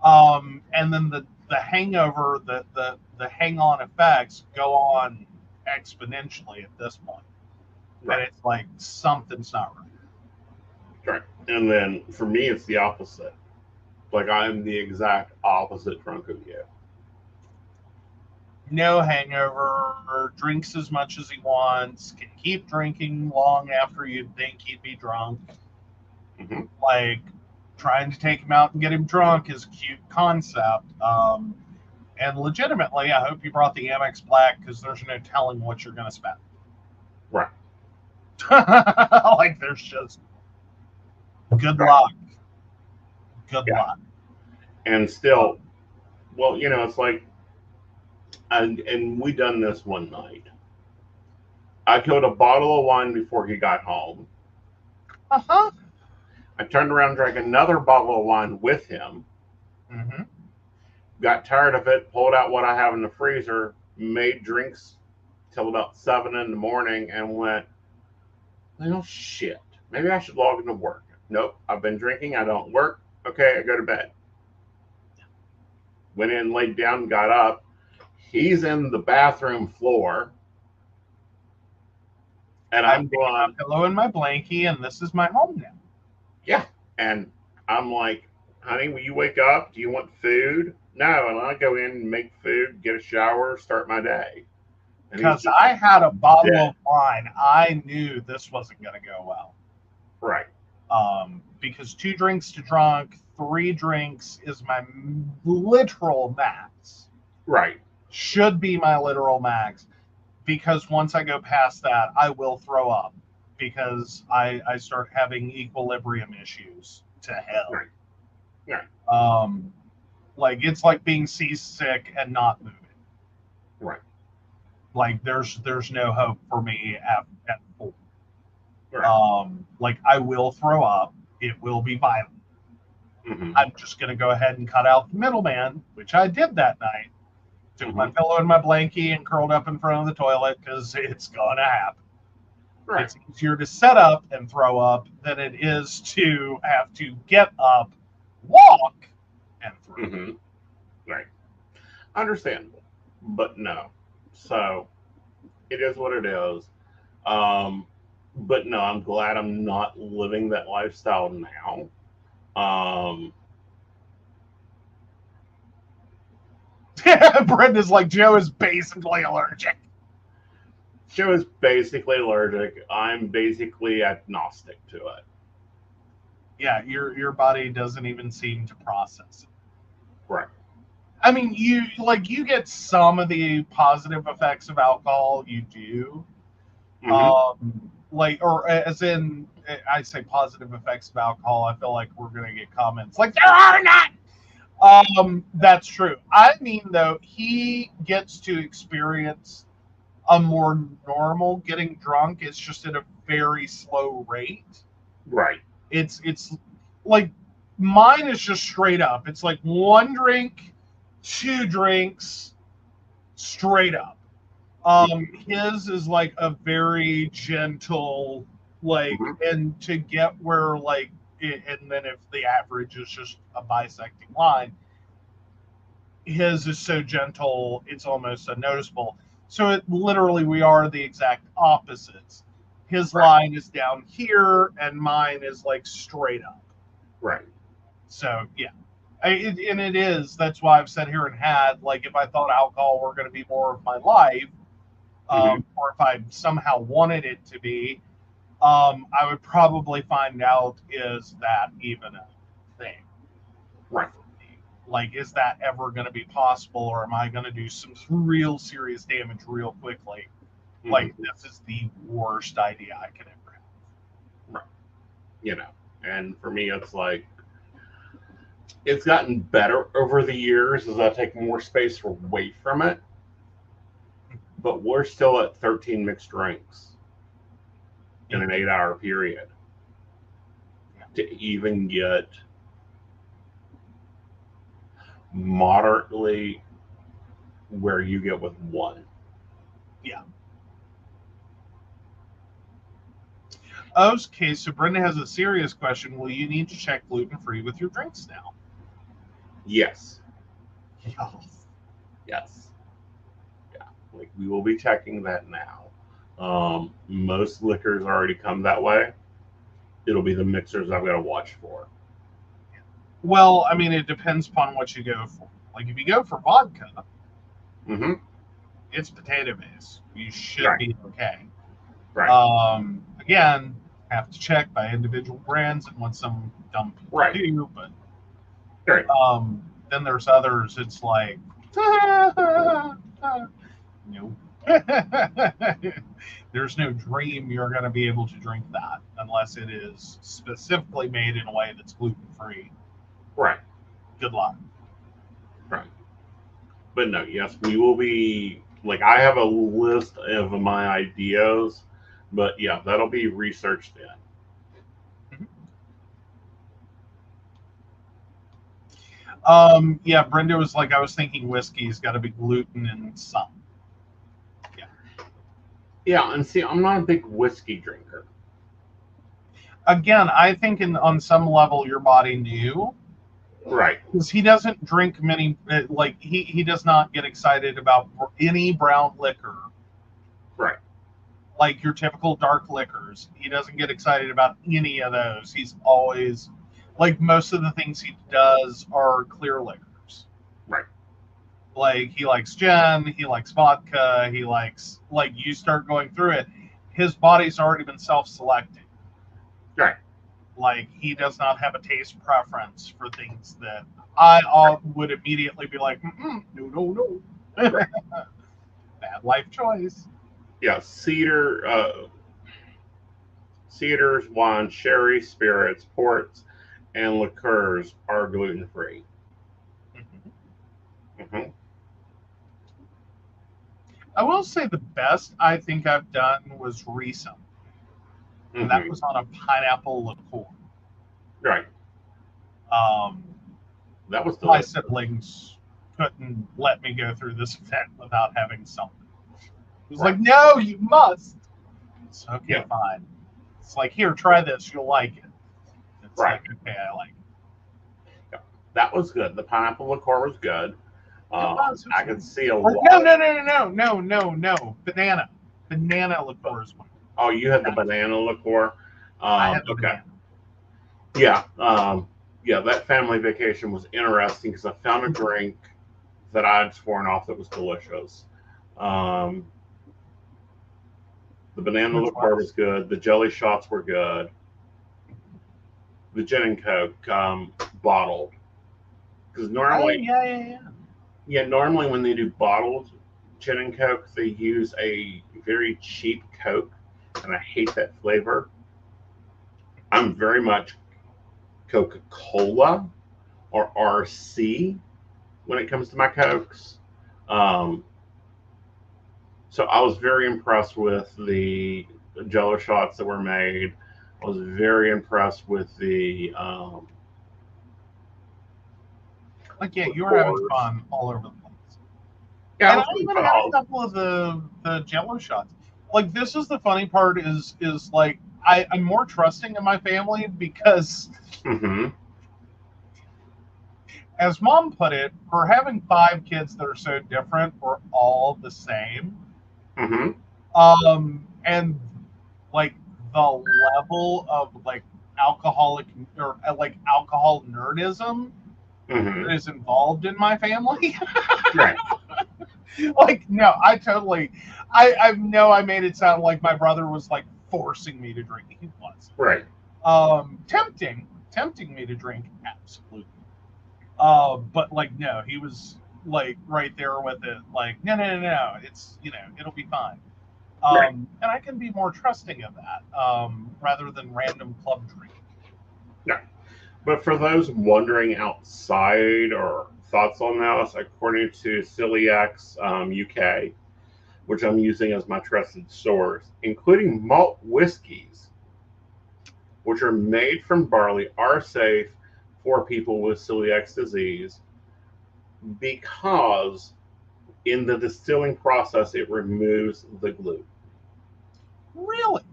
and then the hangover, the hang on effects go on exponentially at this point, Right. and it's like something's not right. Right. And then for me, it's the opposite. Like I'm the exact opposite drunk of you. No hangover, drinks as much as he wants, can keep drinking long after you'd think he'd be drunk. Mm-hmm. Like trying to take him out and get him drunk is a cute concept. And legitimately, I hope you brought the Amex Black because there's no telling what you're going to spend. Right. Like there's just good Right. luck. Good Yeah. luck. And still, well, it's like, and we done this one night. I killed a bottle of wine before he got home. Uh-huh. I turned around and drank another bottle of wine with him. Mm-hmm. Got tired of it, pulled out what I have in the freezer, made drinks till about 7 in the morning, and went, well, shit, maybe I should log into work. Nope, I've been drinking, I don't work. Okay, I go to bed. Went in, laid down, got up. He's in the bathroom floor. And I'm taking my going, pillow and my blankie, and this is my home now. yeah. And I'm like, honey, will you wake up? Do you want food? No. And I go in and make food, get a shower, start my day. Because I had a bottle dead. of wine, I knew this wasn't going to go well. Right. Because 2 drinks to drunk, 3 drinks is my literal max. Right. Should be my literal max. Because once I go past that, I will throw up. Because I start having equilibrium issues to hell. Right. Right. Like it's like being seasick and not moving. Right. Like there's no hope for me at all. Right. Like I will throw up. It will be violent. Mm-hmm. I'm just going to go ahead and cut out the middleman, which I did that night. Took my pillow and my blankie and curled up in front of the toilet because it's going to happen. Right. It's easier to set up and throw up than it is to have to get up, walk, and throw. Mm-hmm. Right. Understandable. But no. So it is what it is. But no, I'm glad I'm not living that lifestyle now. Brenda's like, Joe is basically allergic. Joe is basically allergic. I'm basically agnostic to it. Yeah, your body doesn't even seem to process it. Right. I mean, you get some of the positive effects of alcohol. You do. Like, or as in, I say positive effects of alcohol. I feel like we're going to get comments like, there are not. That's true. I mean, though, he gets to experience a more normal getting drunk. It's just at a very slow rate. Right. It's like mine is just straight up. It's like 1 drink, 2 drinks, straight up. His is like a very gentle, like, and to get where like, and then if the average is just a bisecting line, his is so gentle, it's almost unnoticeable. So it literally, we are the exact opposites. His line is down here, and mine is like straight up. Right. So yeah, and it is. That's why I've sat here and had like, if I thought alcohol were going to be more of my life, or if I somehow wanted it to be, I would probably find out, is that even a thing? Right. Like, is that ever going to be possible, or am I going to do some real serious damage real quickly? Like, this is the worst idea I could ever have. Right. You know, and for me, it's like, it's gotten better over the years as I take more space away from it. But we're still at 13 mixed drinks in an 8-hour period to even get moderately where you get with 1. Yeah. Okay, so Brenda has a serious question. Will you need to check gluten-free with your drinks now? Yes. Yes. Yes. Yeah. Like, we will be checking that now. Most liquors already come that way. It'll be the mixers I've got to watch for. Well, I mean, it depends upon what you go for. Like, if you go for vodka, it's potato base. You should be okay. Right. Again, have to check by individual brands and what some dumb people do, but then there's others. It's like, no. There's no dream you're going to be able to drink that unless it is specifically made in a way that's gluten-free. Right. Good luck. Right. But no, yes, we will be, like, I have a list of my ideas, but yeah, that'll be researched in. Yeah, Brenda was like, I was thinking whiskey's got to be gluten and some. Yeah, and see, I'm not a big whiskey drinker. Again, I think on some level your body knew, Right. because he doesn't drink many. Like he does not get excited about any brown liquor. Right. Like your typical dark liquors. He doesn't get excited about any of those. He's always like most of the things he does are clear liquors. Right. Like he likes gin, he likes vodka, he likes like you start going through it, his body's already been self-selecting. Right. Like he does not have a taste preference for things that I would immediately be like, no. Right. Bad life choice. Yeah, cedars, wine, sherry, spirits, ports, and liqueurs are gluten free. Mm-hmm. I will say the best I think I've done was recent. And that was on a pineapple liqueur. Right. That was my delicious. siblings couldn't let me go through this event without having something. It was Right. like, no, you must. It's okay, Yeah. fine. It's like, here, try this, you'll like it. It's Right. like, okay, I like it. Yeah. That was good. The pineapple liqueur was good. I could see a Or, lot. no. Banana liqueur is one. Oh, you had the banana liqueur. I had the Okay. banana. Yeah. Yeah. That family vacation was interesting because I found a drink that I'd sworn off that was delicious. The banana Which liqueur was? was good. The jelly shots were good. The gin and coke bottled. Because normally, Oh, yeah. normally when they do bottled gin and coke, they use a very cheap coke, and I hate that flavor. I'm very much Coca-Cola or RC when it comes to my cokes. So I was very impressed with the Jello shots that were made. I was very impressed with the Like, yeah, you were having liqueurs. fun all over the place. Yeah, And I I was even fun had all- a couple of the Jello shots. Like, this is the funny part is like I'm more trusting in my family because, Mhm. as Mom put it, for having 5 kids that are so different, we're all the same. Mhm. And like the level of like alcoholic or like alcohol nerdism that Mhm. is involved in my family. Right. Like, no, I know I made it sound like my brother was like forcing me to drink. He was. Right. Tempting me to drink, absolutely. But like, no, he was like right there with it, like, no, it's, it'll be fine. Right. And I can be more trusting of that, rather than random club drinking. Yeah. But for those wondering outside or thoughts on this, according to Celiacs UK, which I'm using as my trusted source, including malt whiskeys, which are made from barley, are safe for people with celiac disease because in the distilling process it removes the gluten. Really?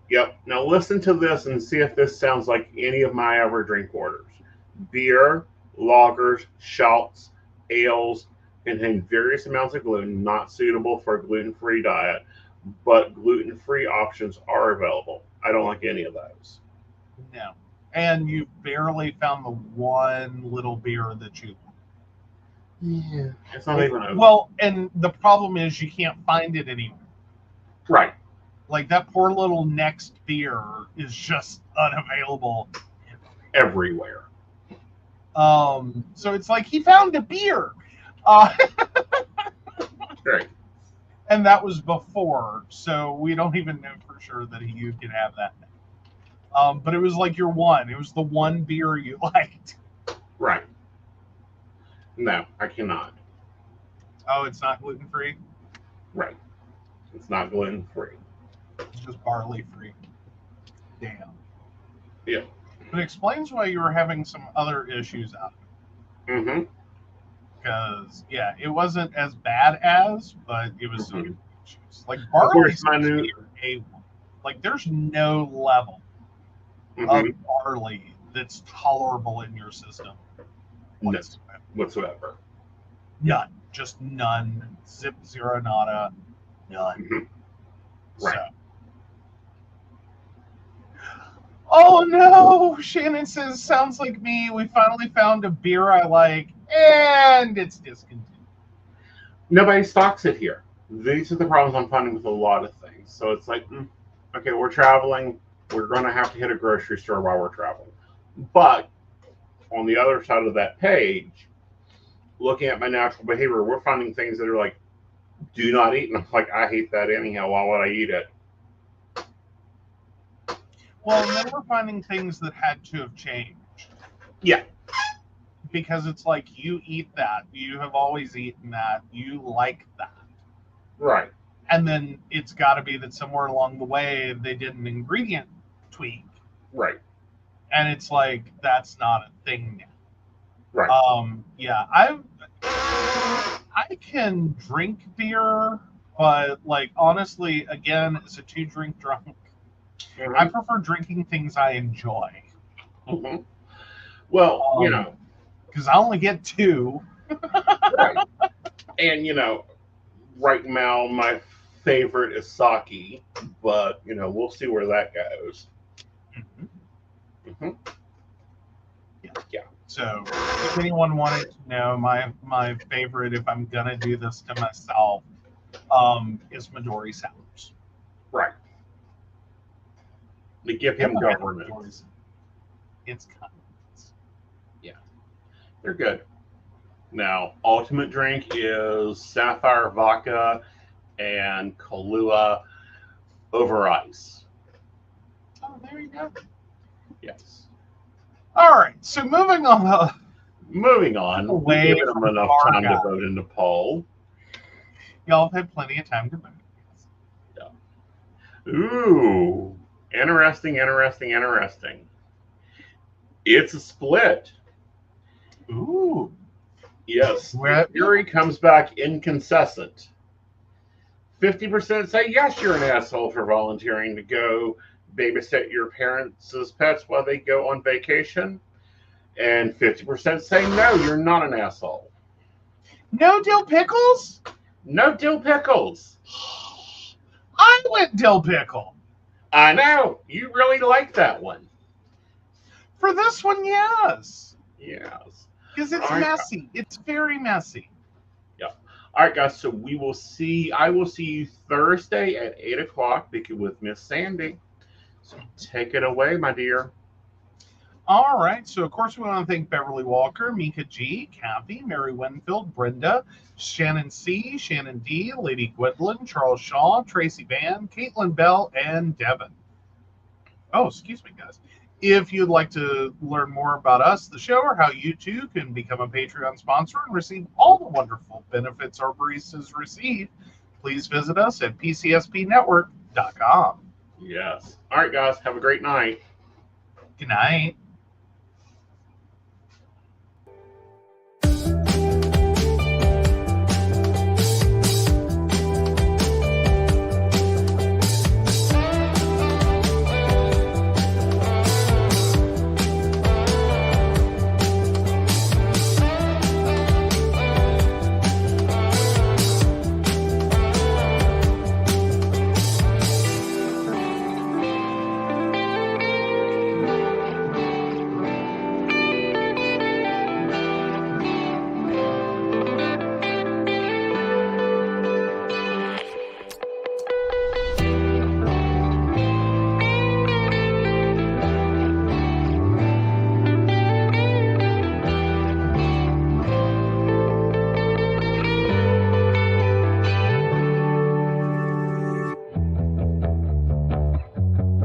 Yep. Now listen to this and see if this sounds like any of my ever drink orders. Beer, lagers, shouts, ales contain various amounts of gluten not suitable for a gluten-free diet, but gluten-free options are available. I don't like any of those. No. And you barely found the one little beer that you like. Yeah. It's not even a... Well, and the problem is you can't find it anymore. Right. Like that poor little Next beer is just unavailable Everywhere. So it's like he found a beer. Uh, Right. and that was before, so we don't even know for sure that you could have that now. But it was like your one. It was the one beer you liked. Right. No, I cannot. Oh, it's not gluten free. Right. It's not gluten-free. It's just barley free. Damn. Yeah. It explains why you were having some other issues out. Mm-hmm. Because yeah, it wasn't as bad as, but it was still Mhm. issues. Like Of barley course, my seems to new. be A1. Like there's no level of Mhm. barley that's tolerable in your system No, whatsoever. whatsoever. None. Just none. Zip, zero, nada. None. Mhm. Right. So. Oh no! Shannon says, sounds like me. We finally found a beer I like, and it's discontinued. Nobody stocks it here. These are the problems I'm finding with a lot of things. So it's like, okay, we're traveling. We're going to have to hit a grocery store while we're traveling. But on the other side of that page, looking at my natural behavior, we're finding things that are like, do not eat. And I'm like, I hate that anyhow. Why would I eat it? Well, and then we're finding things that had to have changed. Yeah. Because it's like, you eat that. You have always eaten that. You like that. Right. And then it's got to be that somewhere along the way they did an ingredient tweak. Right. And it's like, that's not a thing now. Right. Yeah, I can drink beer, but like honestly, again, as a 2-drink drunk, Mhm. I prefer drinking things I enjoy. Mhm. Well, because I only get 2. right. And right now my favorite is sake, but we'll see where that goes. Mm-hmm. Mhm. Yeah. So, if anyone wanted to know, my favorite, if I'm gonna do this to myself, is Midori Sours. Right. To give him governance. It's kind Yeah. They're good. Now, ultimate drink is Sapphire Vodka and Kahlua over ice. Oh, there you go. Yes. All right. So moving on. Moving on. Away We've given them from enough bar time guy. to vote in the poll. Y'all have had plenty of time to vote. Yeah. Ooh. Interesting. It's a split. Ooh. Yes. The jury comes back inconsistent. 50% say yes, you're an asshole for volunteering to go babysit your parents' pets while they go on vacation. And 50% say no, you're not an asshole. No dill pickles? No dill pickles. I went dill pickle. I know. You really like that one. For this one, yes. Yes. Because it's messy. It's very messy. Yeah. All right, guys. So I will see you Thursday at 8 o'clock with Miss Sandy. So take it away, my dear. All right. So, of course, we want to thank Beverly Walker, Mika G, Kathy, Mary Winfield, Brenda, Shannon C, Shannon D, Lady Gwendolyn, Charles Shaw, Tracy Van, Caitlin Bell, and Devin. Oh, excuse me, guys. If you'd like to learn more about us, the show, or how you too can become a Patreon sponsor and receive all the wonderful benefits our baristas receive, please visit us at pcspnetwork.com. Yes. All right, guys. Have a great night. Good night.